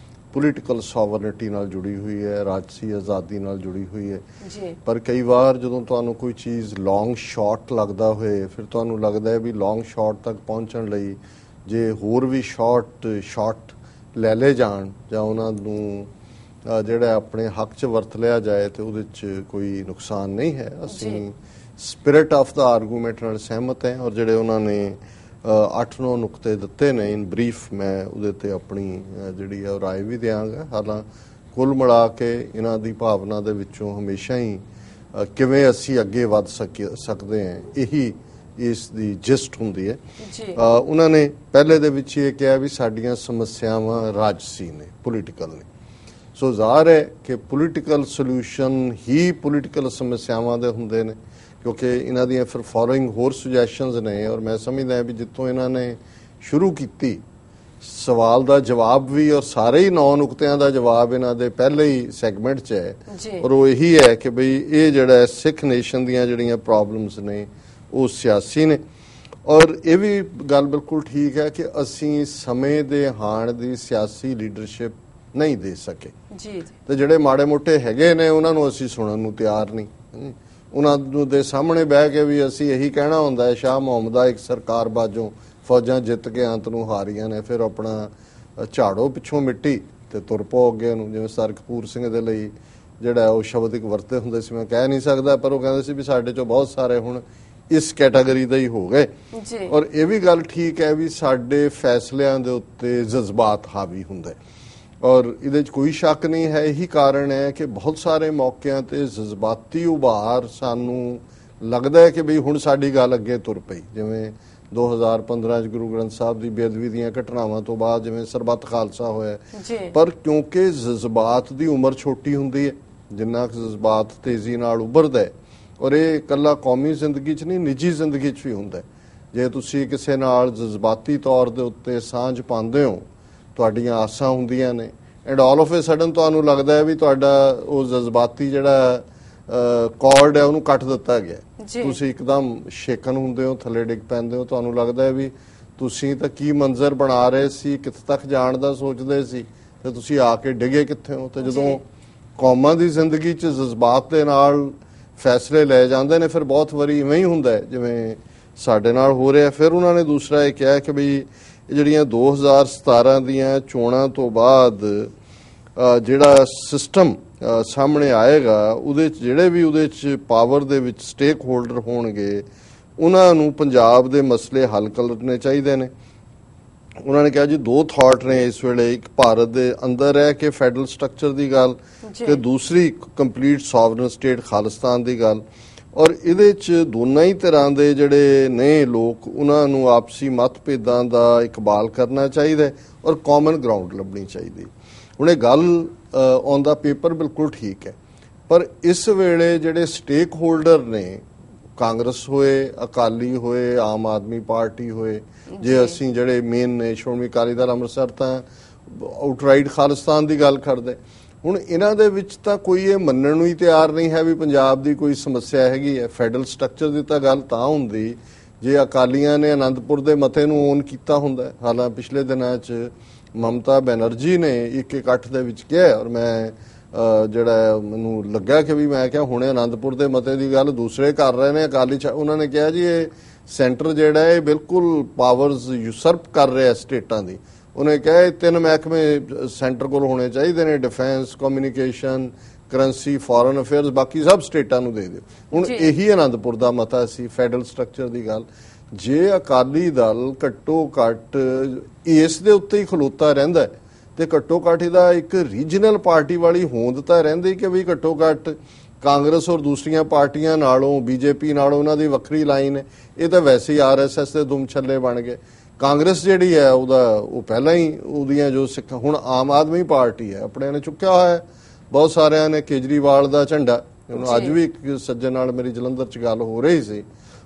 ਪੋਲੀਟੀਕਲ ਸੋਵਰਨਿਟੀ ਨਾਲ ਜੁੜੀ ਹੋਈ ਹੈ, ਰਾਜਸੀ ਆਜ਼ਾਦੀ ਨਾਲ ਜੁੜੀ ਹੋਈ ਹੈ ਜੀ। ਪਰ ਕਈ ਵਾਰ ਜਦੋਂ ਤੁਹਾਨੂੰ ਕੋਈ ਚੀਜ਼ ਲੌਂਗ ਸ਼ਾਟ ਲੱਗਦਾ ਹੋਏ ਫਿਰ ਤੁਹਾਨੂੰ ਲੱਗਦਾ ਹੈ ਵੀ ਲੌਂਗ ਸ਼ਾਟ ਤੱਕ ਪਹੁੰਚਣ ਲਈ ਜੇ ਹੋਰ ਵੀ ਸ਼ਾਟ ਲੈ ਲਏ ਜਾਣ ਜਾਂ ਉਹਨਾਂ ਨੂੰ ਜਿਹੜਾ ਆਪਣੇ ਹੱਕ 'ਚ ਵਰਤ ਲਿਆ ਜਾਏ ਤੇ ਉਹਦੇ 'ਚ ਕੋਈ ਨੁਕਸਾਨ ਨਹੀਂ ਹੈ। ਅਸੀਂ ਸਪਿਰਿਟ ਆਫ ਦਾ ਆਰਗੂਮੈਂਟ ਨਾਲ ਸਹਿਮਤ ਹੈ ਔਰ ਜਿਹੜੇ ਉਹਨਾਂ ਨੇ 8-9 ਨੁਕਤੇ ਦਿੱਤੇ ਨੇ ਇਨ ਬਰੀਫ ਮੈਂ ਉਹਦੇ ਤੇ ਆਪਣੀ ਜਿਹੜੀ ਹੈ ਰਾਏ ਵੀ ਦਿਆਂਗਾ। ਕੁੱਲ ਮਿਲਾ ਕੇ ਇਹਨਾਂ ਦੀ ਭਾਵਨਾ ਦੇ ਵਿੱਚੋਂ ਹਮੇਸ਼ਾ ਹੀ ਕਿਵੇਂ ਅਸੀਂ ਅੱਗੇ ਵੱਧ ਸਕਦੇ ਹਾਂ ਇਹੀ ਇਸ ਦੀ ਜਿਸਟ ਹੁੰਦੀ ਹੈ। ਉਹਨਾਂ ਨੇ ਪਹਿਲੇ ਦੇ ਵਿੱਚ ਇਹ ਕਿਹਾ ਵੀ ਸਾਡੀਆਂ ਸਮੱਸਿਆਵਾਂ ਰਾਜਸੀ ਨੇ, ਪੋਲੀਟੀਕਲ ਨੇ। ਸੋ ਜ਼ਾਹਰ ਹੈ ਕਿ ਪੋਲੀਟੀਕਲ ਸੋਲੂਸ਼ਨ ਹੀ ਪੋਲੀਟੀਕਲ ਸਮੱਸਿਆਵਾਂ ਦੇ ਹੁੰਦੇ ਨੇ ਕਿਉਂਕਿ ਇਹਨਾਂ ਦੀਆਂ ਫਿਰ ਫੋਲੋਇੰਗ ਹੋਰ ਸੁਜੈਸ਼ਨਸ ਨੇ ਔਰ ਮੈਂ ਸਮਝਦਾ ਵੀ ਜਿੱਥੋਂ ਇਹਨਾਂ ਨੇ ਸ਼ੁਰੂ ਕੀਤੀ ਸਵਾਲ ਦਾ ਜਵਾਬ ਵੀ ਔਰ ਸਾਰੇ ਹੀ 9 ਨੁਕਤਿਆਂ ਦਾ ਜਵਾਬ ਇਹਨਾਂ ਦੇ ਪਹਿਲੇ ਹੀ ਸੈਗਮੈਂਟ 'ਚ ਹੈ ਔਰ ਉਹ ਇਹੀ ਹੈ ਕਿ ਬਈ ਇਹ ਜਿਹੜਾ ਸਿੱਖ ਨੇਸ਼ਨ ਦੀਆਂ ਜਿਹੜੀਆਂ ਪ੍ਰੋਬਲਮਸ ਨੇ ਉਹ ਸਿਆਸੀ ਨੇ ਔਰ ਇਹ ਵੀ ਗੱਲ ਬਿਲਕੁਲ ਠੀਕ ਹੈ ਕਿ ਅਸੀਂ ਸਮੇਂ ਦੇ ਹਾਣ ਦੀ ਸਿਆਸੀ ਲੀਡਰਸ਼ਿਪ ਨਹੀਂ ਦੇ ਸਕੇ ਜੀ ਤੇ ਜਿਹੜੇ ਮਾੜੇ ਮੋਟੇ ਹੈਗੇ ਨੇ ਉਹਨਾਂ ਨੂੰ ਅਸੀਂ ਸੁਣਨ ਨੂੰ ਤਿਆਰ ਨਹੀਂ। ਉਹਨਾਂ ਨੂੰ ਦੇ ਸਾਹਮਣੇ ਬਹਿ ਕੇ ਵੀ ਅਸੀਂ ਇਹੀ ਕਹਿਣਾ ਹੁੰਦਾ ਹੈ ਸ਼ਾਹ ਮੁਹੰਮਦ ਦਾ ਇੱਕ ਸਰਕਾਰ ਬਾਜੋਂ ਫੌਜਾਂ ਜਿੱਤ ਕੇ ਅੰਤ ਨੂੰ ਹਾਰੀਆਂ ਨੇ ਫਿਰ ਆਪਣਾ ਝਾੜੋ ਪਿੱਛੋਂ ਮਿੱਟੀ ਤੇ ਤੁਰ ਪਓ ਅੱਗੇ ਨੂੰ। ਜਿਵੇਂ ਸਰ ਕਪੂਰ ਸਿੰਘ ਦੇ ਲਈ ਜਿਹੜਾ ਉਹ ਸ਼ਬਦ ਇੱਕ ਵਰਤੇ ਹੁੰਦੇ ਸੀ ਮੈਂ ਕਹਿ ਨਹੀਂ ਸਕਦਾ ਪਰ ਉਹ ਕਹਿੰਦੇ ਸੀ ਵੀ ਸਾਡੇ ਚੋਂ ਬਹੁਤ ਸਾਰੇ ਹੁਣ ਇਸ ਕੈਟਾਗਰੀ ਦਾ ਹੀ ਹੋ ਗਏ ਔਰ ਇਹ ਵੀ ਗੱਲ ਠੀਕ ਹੈ ਵੀ ਸਾਡੇ ਫੈਸਲਿਆਂ ਦੇ ਉੱਤੇ ਜਜ਼ਬਾਤ ਹਾਵੀ ਹੁੰਦੇ ਔਰ ਇਹਦੇ 'ਚ ਕੋਈ ਸ਼ੱਕ ਨਹੀਂ ਹੈ। ਇਹੀ ਕਾਰਨ ਹੈ ਕਿ ਬਹੁਤ ਸਾਰੇ ਮੌਕਿਆਂ ਤੇ ਜਜ਼ਬਾਤੀ ਉਭਾਰ ਸਾਨੂੰ ਲੱਗਦਾ ਹੈ ਕਿ ਬਈ ਹੁਣ ਸਾਡੀ ਗੱਲ ਅੱਗੇ ਤੁਰ ਪਈ। ਜਿਵੇਂ 2015 'ਚ ਗੁਰੂ ਗ੍ਰੰਥ ਸਾਹਿਬ ਦੀ ਬੇਅਦਬੀ ਦੀਆਂ ਘਟਨਾਵਾਂ ਤੋਂ ਬਾਅਦ ਜਿਵੇਂ ਸਰਬੱਤ ਖਾਲਸਾ ਹੋਇਆ ਪਰ ਕਿਉਂਕਿ ਜਜ਼ਬਾਤ ਦੀ ਉਮਰ ਛੋਟੀ ਹੁੰਦੀ ਹੈ ਜਿੰਨਾ ਕੁ ਜਜ਼ਬਾਤ ਤੇਜ਼ੀ ਨਾਲ ਉੱਭਰਦਾ ਹੈ ਔਰ ਇਹ ਇਕੱਲਾ ਕੌਮੀ ਜ਼ਿੰਦਗੀ 'ਚ ਨਹੀਂ ਨਿੱਜੀ ਜ਼ਿੰਦਗੀ 'ਚ ਵੀ ਹੁੰਦਾ। ਜੇ ਤੁਸੀਂ ਕਿਸੇ ਨਾਲ ਜਜ਼ਬਾਤੀ ਤੌਰ ਦੇ ਉੱਤੇ ਸਾਂਝ ਪਾਉਂਦੇ ਹੋ ਤੁਹਾਡੀਆਂ ਆਸਾਂ ਹੁੰਦੀਆਂ ਨੇ and all of A sudden ਤੁਹਾਨੂੰ ਲੱਗਦਾ ਹੈ ਵੀ ਤੁਹਾਡਾ ਉਹ ਜਜ਼ਬਾਤੀ ਜਿਹੜਾ ਕਾਰਡ ਹੈ ਉਹਨੂੰ ਕੱਟ ਦਿੱਤਾ ਗਿਆ ਤੁਸੀਂ ਇੱਕਦਮ ਸ਼ੇਕਨ ਹੁੰਦੇ ਹੋ ਥੱਲੇ ਡਿੱਗ ਪੈਂਦੇ ਹੋ ਤੁਹਾਨੂੰ ਲੱਗਦਾ ਹੈ ਵੀ ਤੁਸੀਂ ਤਾਂ ਕੀ ਮੰਜ਼ਰ ਬਣਾ ਰਹੇ ਸੀ ਕਿੱਥੇ ਤੱਕ ਜਾਣ ਦਾ ਸੋਚਦੇ ਸੀ ਤੇ ਤੁਸੀਂ ਆ ਕੇ ਡਿੱਗੇ ਕਿੱਥੇ ਹੋ। ਤੇ ਜਦੋਂ ਕੌਮਾਂ ਦੀ ਜ਼ਿੰਦਗੀ 'ਚ ਜਜ਼ਬਾਤ ਦੇ ਨਾਲ ਫੈਸਲੇ ਲਏ ਜਾਂਦੇ ਨੇ, ਫਿਰ ਬਹੁਤ ਵਾਰੀ ਇਵੇਂ ਹੀ ਹੁੰਦਾ ਹੈ ਜਿਵੇਂ ਸਾਡੇ ਨਾਲ ਹੋ ਰਿਹਾ। ਫਿਰ ਉਹਨਾਂ ਨੇ ਦੂਸਰਾ ਇਹ ਕਿਹਾ ਕਿ ਵੀ ਇਹ ਜਿਹੜੀਆਂ 2017 ਦੀਆਂ ਚੋਣਾਂ ਤੋਂ ਬਾਅਦ ਜਿਹੜਾ ਸਿਸਟਮ ਸਾਹਮਣੇ ਆਏਗਾ ਉਹਦੇ 'ਚ ਜਿਹੜੇ ਵੀ ਉਹਦੇ 'ਚ ਪਾਵਰ ਦੇ ਵਿੱਚ ਸਟੇਕ ਹੋਲਡਰ ਹੋਣਗੇ ਉਹਨਾਂ ਨੂੰ ਪੰਜਾਬ ਦੇ ਮਸਲੇ ਹੱਲ ਕਰਨੇ ਚਾਹੀਦੇ ਨੇ। ਉਹਨਾਂ ਨੇ ਕਿਹਾ ਜੀ ਦੋ ਥਾਟ ਨੇ ਇਸ ਵੇਲੇ, ਇੱਕ ਭਾਰਤ ਦੇ ਅੰਦਰ ਹੈ ਕਿ ਫੈਡਰਲ ਸਟਰਕਚਰ ਦੀ ਗੱਲ ਤੇ ਦੂਸਰੀ ਕੰਪਲੀਟ ਸੋਵਰਨ ਸਟੇਟ ਖਾਲਿਸਤਾਨ ਦੀ ਗੱਲ। ਔਰ ਇਹਦੇ 'ਚ ਦੋਨਾਂ ਹੀ ਤਰ੍ਹਾਂ ਦੇ ਜਿਹੜੇ ਨੇ ਲੋਕ ਉਹਨਾਂ ਨੂੰ ਆਪਸੀ ਮਤਭੇਦਾਂ ਦਾ ਇਕਬਾਲ ਕਰਨਾ ਚਾਹੀਦਾ ਔਰ ਕਾਮਨ ਗਰਾਊਂਡ ਲੱਭਣੀ ਚਾਹੀਦੀ। ਹੁਣ ਇਹ ਗੱਲ ਔਨ ਦਾ ਪੇਪਰ ਬਿਲਕੁਲ ਠੀਕ ਹੈ, ਪਰ ਇਸ ਵੇਲੇ ਜਿਹੜੇ ਸਟੇਕ ਹੋਲਡਰ ਨੇ, ਕਾਂਗਰਸ ਹੋਏ, ਅਕਾਲੀ ਹੋਏ, ਆਮ ਆਦਮੀ ਪਾਰਟੀ ਹੋਏ, ਜੇ ਅਸੀਂ ਜਿਹੜੇ ਮੇਨ ਨੇ ਸ਼੍ਰੋਮਣੀ ਅਕਾਲੀ ਦਲ ਅੰਮ੍ਰਿਤਸਰ ਤਾਂ ਆਊਟਰਾਈਟ ਖਾਲਿਸਤਾਨ ਦੀ ਗੱਲ ਕਰਦੇ। ਹੁਣ ਇਹਨਾਂ ਦੇ ਵਿੱਚ ਤਾਂ ਕੋਈ ਇਹ ਮੰਨਣ ਨੂੰ ਹੀ ਤਿਆਰ ਨਹੀਂ ਹੈ ਵੀ ਪੰਜਾਬ ਦੀ ਕੋਈ ਸਮੱਸਿਆ ਹੈਗੀ ਹੈ। ਫੈਡਰਲ ਸਟਰਕਚਰ ਦੀ ਤਾਂ ਗੱਲ ਤਾਂ ਹੁੰਦੀ ਜੇ ਅਕਾਲੀਆਂ ਨੇ ਅਨੰਦਪੁਰ ਦੇ ਮਤੇ ਨੂੰ ਓਨ ਕੀਤਾ ਹੁੰਦਾ। ਹਾਲਾਂ ਪਿਛਲੇ ਦਿਨਾਂ 'ਚ ਮਮਤਾ ਬੈਨਰਜੀ ਨੇ ਇੱਕ ਇਕੱਠ ਦੇ ਵਿੱਚ ਕਿਹਾ, ਔਰ ਮੈਂ ਜਿਹੜਾ ਮੈਨੂੰ ਲੱਗਾ ਕਿ ਵੀ ਮੈਂ ਕਿਹਾ ਹੁਣੇ ਅਨੰਦਪੁਰ ਦੇ ਮਤੇ ਦੀ ਗੱਲ ਦੂਸਰੇ ਕਰ ਰਹੇ ਨੇ ਅਕਾਲੀ। ਉਹਨਾਂ ਨੇ ਕਿਹਾ ਜੀ ਇਹ ਸੈਂਟਰ ਜਿਹੜਾ ਇਹ ਬਿਲਕੁਲ ਪਾਵਰਸ ਯੂਸਰਪ ਕਰ ਰਿਹਾ ਸਟੇਟਾਂ ਦੀ। ਉਹਨੇ ਕਿਹਾ ਇਹ 3 ਮਹਿਕਮੇ ਸੈਂਟਰ ਕੋਲ ਹੋਣੇ ਚਾਹੀਦੇ ਨੇ, defence, communication, currency, foreign affairs, ਬਾਕੀ ਸਭ ਸਟੇਟਾਂ ਨੂੰ ਦੇ ਦਿਓ। ਹੁਣ ਇਹੀ ਅਨੰਦਪੁਰ ਦਾ ਮਤਾ ਸੀ ਫੈਡਰਲ ਸਟਰਕਚਰ ਦੀ ਗੱਲ। ਜੇ ਅਕਾਲੀ ਦਲ ਘੱਟੋ ਘੱਟ ਇਸ ਦੇ ਉੱਤੇ ਹੀ ਖਲੋਤਾ ਰਹਿੰਦਾ ਤੇ ਘੱਟੋ ਘੱਟ ਇਹਦਾ ਇੱਕ ਰੀਜਨਲ ਪਾਰਟੀ ਵਾਲੀ ਹੋਂਦ ਤਾਂ ਰਹਿੰਦੀ ਕਿ ਵੀ ਘੱਟੋ ਘੱਟ ਕਾਂਗਰਸ ਔਰ ਦੂਸਰੀਆਂ ਪਾਰਟੀਆਂ ਨਾਲੋਂ, ਬੀਜੇਪੀ ਨਾਲੋਂ ਉਹਨਾਂ ਦੀ ਵੱਖਰੀ ਲਾਈਨ ਹੈ। ਇਹ ਤਾਂ ਵੈਸੇ ਹੀ ਆਰਐਸਐਸ ਦੇ ਦੁਮ ਛੱਲੇ ਬਣ ਗਏ। ਕਾਂਗਰਸ ਜਿਹੜੀ ਹੈ ਉਹ ਪਹਿਲਾਂ ਹੀ ਉਹਦੀਆਂ ਜੋ ਸਿੱਖ, ਹੁਣ ਆਮ ਆਦਮੀ ਪਾਰਟੀ ਹੈ ਆਪਣੇ ਨੇ ਚੁੱਕਿਆ ਹੋਇਆ ਹੈ, ਬਹੁਤ ਸਾਰਿਆਂ ਨੇ ਕੇਜਰੀਵਾਲ ਦਾ ਝੰਡਾ। ਅੱਜ ਵੀ ਇੱਕ ਸੱਜਣ ਨਾਲ ਮੇਰੀ ਜਲੰਧਰ 'ਚ ਗੱਲ ਹੋ ਰਹੀ ਸੀ,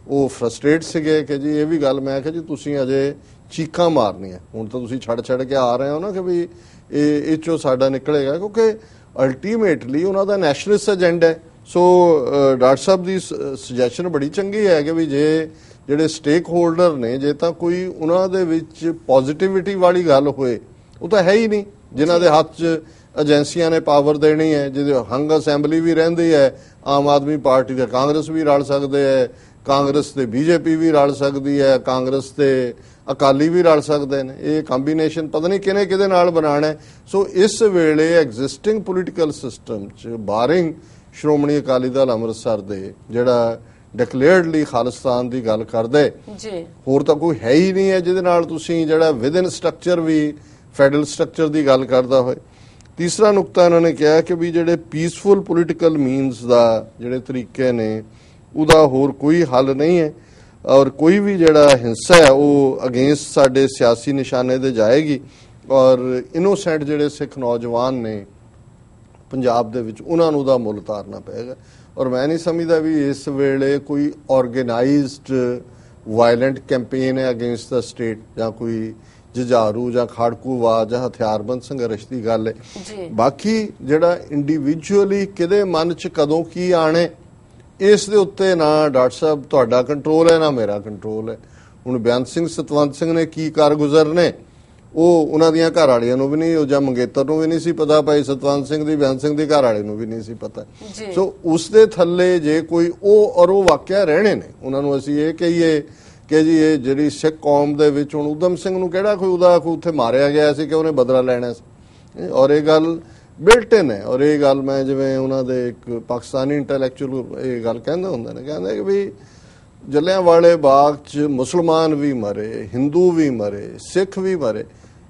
ਉਹ ਫਰਸਟ੍ਰੇਟ ਸੀਗੇ ਕਿ ਜੀ ਇਹ ਵੀ ਗੱਲ, ਮੈਂ ਕਿਹਾ ਜੀ ਤੁਸੀਂ ਅਜੇ ਚੀਕਾਂ ਮਾਰਨੀਆਂ, ਹੁਣ ਤਾਂ ਤੁਸੀਂ ਛੱਡ ਕੇ ਆ ਰਹੇ ਹੋ ਨਾ ਕਿ ਵੀ ਇਹ 'ਚੋਂ ਸਾਡਾ ਨਿਕਲੇਗਾ, ਕਿਉਂਕਿ ਅਲਟੀਮੇਟਲੀ ਉਹਨਾਂ ਦਾ ਨੈਸ਼ਨਲਿਸਟ ਏਜੰਡਾ ਹੈ। ਸੋ ਡਾਕਟਰ ਸਾਹਿਬ ਦੀ ਸੁਜੈਸ਼ਨ ਬੜੀ ਚੰਗੀ ਹੈ ਕਿ ਵੀ ਜੇ ਜਿਹੜੇ ਸਟੇਕ ਹੋਲਡਰ ਨੇ, ਜੇ ਤਾਂ ਕੋਈ ਉਹਨਾਂ ਦੇ ਵਿੱਚ ਪੋਜ਼ਿਟਿਵਿਟੀ ਵਾਲੀ ਗੱਲ ਹੋਏ, ਉਹ ਤਾਂ ਹੈ ਹੀ ਨਹੀਂ ਜਿਨ੍ਹਾਂ ਦੇ ਹੱਥ 'ਚ ਏਜੰਸੀਆਂ ਨੇ ਪਾਵਰ ਦੇਣੀ ਹੈ, ਜਿਹਦੇ ਹੰਗ ਅਸੈਂਬਲੀ ਵੀ ਰਹਿੰਦੀ ਹੈ। ਆਮ ਆਦਮੀ ਪਾਰਟੀ ਦੇ ਕਾਂਗਰਸ ਵੀ ਰਲ ਸਕਦੇ ਹੈ, ਕਾਂਗਰਸ ਤੇ ਬੀਜੇਪੀ ਵੀ ਰਲ ਸਕਦੀ ਹੈ, ਕਾਂਗਰਸ ਤੇ ਅਕਾਲੀ ਵੀ ਰਲ ਸਕਦੇ ਨੇ। ਇਹ ਕੰਬੀਨੇਸ਼ਨ ਪਤਾ ਨਹੀਂ ਕਿਹਦੇ ਨਾਲ ਬਣਾਉਣਾ ਹੈ। ਸੋ ਇਸ ਵੇਲੇ ਐਗਜ਼ਿਸਟਿੰਗ ਪੋਲੀਟੀਕਲ ਸਿਸਟਮ 'ਚ ਬਾਰਿੰਗ ਸ਼੍ਰੋਮਣੀ ਅਕਾਲੀ ਦਲ ਅੰਮ੍ਰਿਤਸਰ ਦੇ ਜਿਹੜਾ ਡਿਕਲੇਅਰਡਲੀ ਖਾਲਿਸਤਾਨ ਦੀ ਗੱਲ ਕਰਦੇ, ਹੋਰ ਤਾਂ ਕੋਈ ਹੈ ਹੀ ਨਹੀਂ ਹੈ ਜਿਹਦੇ ਨਾਲ ਤੁਸੀਂ ਜਿਹੜਾ ਵਿਦਨ ਸਟਰਕਚਰ ਵੀ ਫੈਡਰਲ ਸਟਰਕਚਰ ਦੀ ਗੱਲ ਕਰਦਾ ਹੋਏ। ਤੀਸਰਾ ਨੁਕਤਾ ਇਹਨਾਂ ਨੇ ਕਿਹਾ ਕਿ ਵੀ ਜਿਹੜੇ ਪੀਸਫੁਲ ਪੋਲੀਟੀਕਲ ਮੀਨਸ ਦਾ ਜਿਹੜੇ ਤਰੀਕੇ ਨੇ ਉਹਦਾ ਹੋਰ ਕੋਈ ਹੱਲ ਨਹੀਂ ਹੈ, ਔਰ ਕੋਈ ਵੀ ਜਿਹੜਾ ਹਿੰਸਾ ਹੈ ਉਹ ਅਗੇਂਸਟ ਸਾਡੇ ਸਿਆਸੀ ਨਿਸ਼ਾਨੇ ਤੇ ਜਾਏਗੀ, ਔਰ ਇਨੋਸੈਂਟ ਜਿਹੜੇ ਸਿੱਖ ਨੌਜਵਾਨ ਨੇ ਪੰਜਾਬ ਦੇ ਵਿੱਚ ਉਹਨਾਂ ਨੂੰ ਉਹਦਾ ਮੁੱਲ ਉਤਾਰਨਾ ਪਏਗਾ। ਔਰ ਮੈਂ ਨਹੀਂ ਸਮਝਦਾ ਵੀ ਇਸ ਵੇਲੇ ਕੋਈ ਆਰਗੇਨਾਈਜ਼ਡ ਵਾਇਲੈਂਟ ਕੈਂਪੇਨ ਹੈ ਅਗੇਂਸਟ ਦਾ ਸਟੇਟ, ਜਾਂ ਕੋਈ ਜੁਝਾਰੂ ਜਾਂ ਖਾੜਕੂਵਾਦ ਜਾਂ ਹਥਿਆਰਬੰਦ ਸੰਘਰਸ਼ ਦੀ ਗੱਲ ਹੈ। ਬਾਕੀ ਜਿਹੜਾ ਇੰਡੀਵਿਜੂਅਲੀ ਕਿਹਦੇ ਮਨ 'ਚ ਕਦੋਂ ਕੀ ਆਣੇ, ਇਸ ਦੇ ਉੱਤੇ ਨਾ ਡਾਕਟਰ ਸਾਹਿਬ ਤੁਹਾਡਾ ਕੰਟਰੋਲ ਹੈ ਨਾ ਮੇਰਾ ਕੰਟਰੋਲ ਹੈ। ਹੁਣ ਬੇਅੰਤ ਸਿੰਘ ਸਤਵੰਤ ਸਿੰਘ ਨੇ ਕੀ ਕਾਰਗੁਜ਼ਰ ਨੇ, ਉਹ ਉਹਨਾਂ ਦੀਆਂ ਘਰ ਵਾਲੀਆਂ ਨੂੰ ਵੀ ਨਹੀਂ, ਉਹ ਜਾਂ ਮੰਗੇਤਰ ਨੂੰ ਵੀ ਨਹੀਂ ਸੀ ਪਤਾ, ਭਾਈ ਸਤਵੰਤ ਸਿੰਘ ਦੀ, ਬੇਅੰਤ ਸਿੰਘ ਦੀ ਘਰ ਵਾਲੇ ਨੂੰ ਵੀ ਨਹੀਂ ਸੀ ਪਤਾ। ਸੋ ਉਸ ਦੇ ਥੱਲੇ ਜੇ ਕੋਈ ਉਹ ਵਾਕਿਆ ਰਹਿਣੇ ਨੇ, ਉਹਨਾਂ ਨੂੰ ਅਸੀਂ ਇਹ ਕਹੀਏ ਕਿ ਜੀ ਇਹ ਜਿਹੜੀ ਸਿੱਖ ਕੌਮ ਦੇ ਵਿੱਚ ਹੁਣ ਊਧਮ ਸਿੰਘ ਨੂੰ ਕਿਹੜਾ ਕੋਈ ਉਹਦਾ ਉੱਥੇ ਮਾਰਿਆ ਗਿਆ ਸੀ ਕਿ ਉਹਨੇ ਬਦਲਾ ਲੈਣਾ ਸੀ, ਔਰ ਇਹ ਗੱਲ ਬਿਲਟ ਇਨ ਹੈ। ਔਰ ਇਹ ਗੱਲ ਮੈਂ ਜਿਵੇਂ ਉਹਨਾਂ ਦੇ ਇੱਕ ਪਾਕਿਸਤਾਨੀ ਇੰਟੈਲੈਕਚੁਅਲ ਇਹ ਗੱਲ ਕਹਿੰਦੇ ਹੁੰਦੇ ਨੇ, ਕਹਿੰਦੇ ਕਿ ਵੀ ਜਲਿਆਂਵਾਲੇ ਬਾਗ 'ਚ ਮੁਸਲਮਾਨ ਵੀ ਮਰੇ, ਹਿੰਦੂ ਵੀ ਮਰੇ, ਸਿੱਖ ਵੀ ਮਰੇ,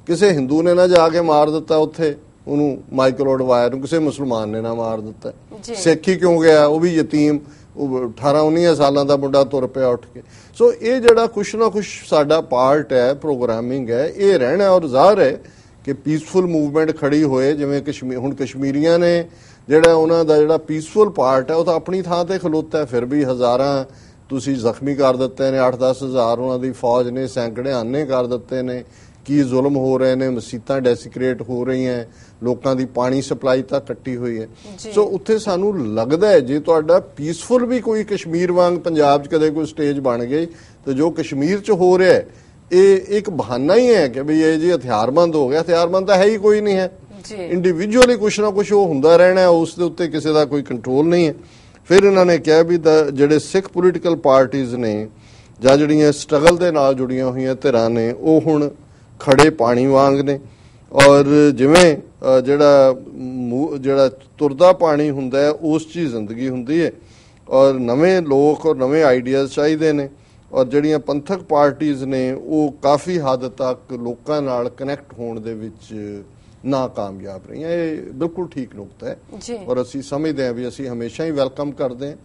ਕਿਸੇ ਹਿੰਦੂ ਨੇ ਨਾ ਜਾ ਕੇ ਮਾਰ ਦਿੱਤਾ ਉੱਥੇ ਉਹਨੂੰ, ਮਾਈਕਲ ਐਡਵਾਇਰ ਨੂੰ ਕਿਸੇ ਮੁਸਲਮਾਨ ਨੇ ਨਾ ਮਾਰ ਦਿੱਤਾ। ਸਿੱਖ ਹੀ ਕਿਉਂ ਗਿਆ, ਉਹ ਵੀ ਯਤੀਮ, 18-19 ਸਾਲਾਂ ਦਾ ਮੁੰਡਾ ਤੁਰ ਪਿਆ ਉੱਠ ਕੇ। ਸੋ ਇਹ ਜਿਹੜਾ ਕੁਛ ਨਾ ਕੁਛ ਸਾਡਾ ਪਾਰਟ ਹੈ, ਪ੍ਰੋਗਰਾਮਿੰਗ ਹੈ, ਇਹ ਰਹਿਣਾ। ਔਰ ਜ਼ਾਹਰ ਹੈ ਕਿ ਪੀਸਫੁਲ ਮੂਵਮੈਂਟ ਖੜੀ ਹੋਏ, ਜਿਵੇਂ ਹੁਣ ਕਸ਼ਮੀਰੀਆਂ ਨੇ ਜਿਹੜਾ ਉਹਨਾਂ ਦਾ ਜਿਹੜਾ ਪੀਸਫੁਲ ਪਾਰਟ ਹੈ ਉਹ ਤਾਂ ਆਪਣੀ ਥਾਂ ਤੇ ਖਲੋਤਾ, ਫਿਰ ਵੀ ਹਜ਼ਾਰਾਂ ਤੁਸੀਂ ਜ਼ਖਮੀ ਕਰ ਦਿੱਤੇ ਨੇ, 8-10 ਹਜ਼ਾਰ ਉਹਨਾਂ ਦੀ ਫੌਜ ਨੇ ਸੈਂਕੜੇ ਆਨੇ ਕਰ ਦਿੱਤੇ ਨੇ। ਕੀ ਜ਼ੁਲਮ ਹੋ ਰਹੇ ਨੇ, ਮਸੀਤਾਂ ਡੈਸੀਕ੍ਰੇਟ ਹੋ ਰਹੀਆਂ, ਲੋਕਾਂ ਦੀ ਪਾਣੀ ਸਪਲਾਈ ਤਾਂ ਕੱਟੀ ਹੋਈ ਹੈ। ਸੋ ਉੱਥੇ ਸਾਨੂੰ ਲੱਗਦਾ ਹੈ ਜੇ ਤੁਹਾਡਾ ਪੀਸਫੁਲ ਵੀ ਕੋਈ ਕਸ਼ਮੀਰ ਵਾਂਗ ਪੰਜਾਬ 'ਚ ਕਦੇ ਕੋਈ ਸਟੇਜ ਬਣ ਗਈ, ਤੇ ਜੋ ਕਸ਼ਮੀਰ 'ਚ ਹੋ ਰਿਹਾ ਇਹ ਇੱਕ ਬਹਾਨਾ ਹੀ ਹੈ ਕਿ ਵੀ ਇਹ ਜੀ ਹਥਿਆਰਬੰਦ ਹੋ ਗਿਆ। ਹਥਿਆਰਬੰਦ ਤਾਂ ਹੈ ਹੀ ਕੋਈ ਨਹੀਂ ਹੈ। ਇੰਡੀਵਿਜੂਅਲੀ ਕੁਛ ਨਾ ਕੁਛ ਉਹ ਹੁੰਦਾ ਰਹਿਣਾ, ਉਸ ਦੇ ਉੱਤੇ ਕਿਸੇ ਦਾ ਕੋਈ ਕੰਟਰੋਲ ਨਹੀਂ ਹੈ। ਫਿਰ ਇਹਨਾਂ ਨੇ ਕਿਹਾ ਵੀ ਜਿਹੜੇ ਸਿੱਖ ਪੋਲੀਟੀਕਲ ਪਾਰਟੀਆਂ ਨੇ ਜਾਂ ਜਿਹੜੀਆਂ ਸਟਰਗਲ ਦੇ ਨਾਲ ਜੁੜੀਆਂ ਹੋਈਆਂ ਧਿਰਾਂ ਨੇ, ਉਹ ਹੁਣ ਖੜੇ ਪਾਣੀ ਵਾਂਗ ਨੇ, ਔਰ ਜਿਵੇਂ ਜਿਹੜਾ ਤੁਰਦਾ ਪਾਣੀ ਹੁੰਦਾ ਹੈ ਉਸ 'ਚ ਹੀ ਜ਼ਿੰਦਗੀ ਹੁੰਦੀ ਹੈ, ਔਰ ਨਵੇਂ ਲੋਕ ਔਰ ਨਵੇਂ ਆਈਡੀਆਜ਼ ਚਾਹੀਦੇ ਨੇ। ਔਰ ਜਿਹੜੀਆਂ ਪੰਥਕ ਪਾਰਟੀਆਂ ਨੇ ਉਹ ਕਾਫੀ ਹੱਦ ਤੱਕ ਲੋਕਾਂ ਨਾਲ ਕਨੈਕਟ ਹੋਣ ਦੇ ਵਿੱਚ ਨਾਕਾਮਯਾਬ ਰਹੀਆਂ। ਇਹ ਬਿਲਕੁਲ ਠੀਕ ਨੁਕਤਾ ਹੈ ਔਰ ਅਸੀਂ ਸਮਝਦੇ ਹਾਂ ਵੀ ਅਸੀਂ ਹਮੇਸ਼ਾ ਹੀ ਵੈਲਕਮ ਕਰਦੇ ਹਾਂ।